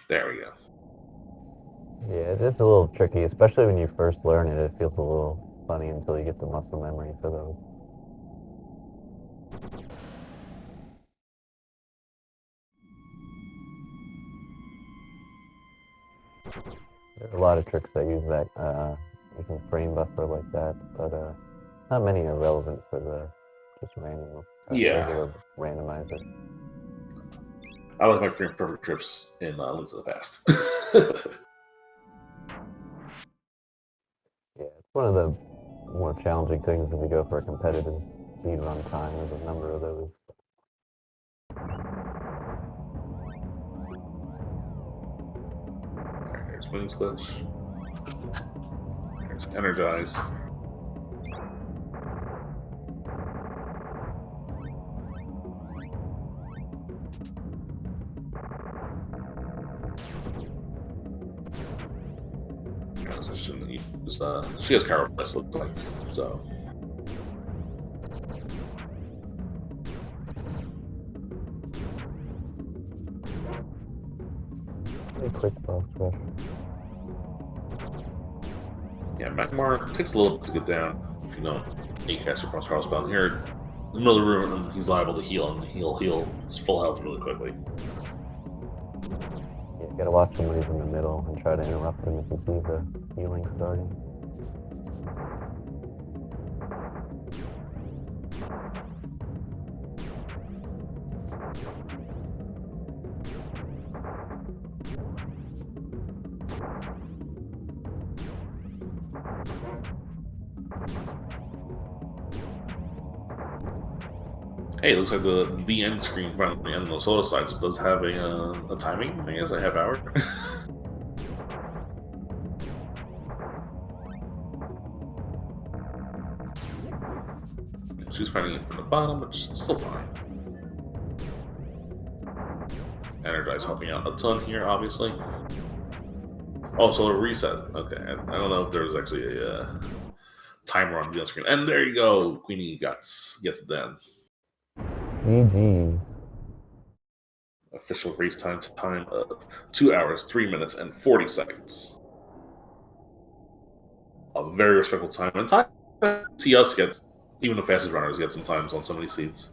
There we go. Yeah, it is a little tricky, especially when you first learn it. It feels a little funny until you get the muscle memory for those. There's a lot of tricks that use that, using frame buffer like that, but not many are relevant for the just regular randomizer. I like my frame perfect trips in Link to the Past. Yeah, it's one of the more challenging things if you go for a competitive speed run time. There's a number of those. Alright, there's Wings Glitch. There's Energize. She has Carapace, looks like, so. Pretty quick boss rush. Yeah, Magmar takes a little bit to get down, if you know, 8-caster plus power spell. Here, in the middle of the room, he's liable to heal, and he'll heal his full health really quickly. Yeah, you gotta watch him when he's in the middle and try to interrupt him if you see the healing starting. Hey, it looks like the end screen finally on the solar side does have a timing, I guess, a half hour. She's finding it from the bottom, but it's still fine. Energize helping out a ton here, obviously. Oh, solar reset. Okay, I don't know if there's actually a timer on the other screen. And there you go, Queenie gets it done. GG. Official race time of 2 hours, 3 minutes, and 40 seconds. A very respectful time. And time see us get, even the fastest runners get some times on some of these seeds.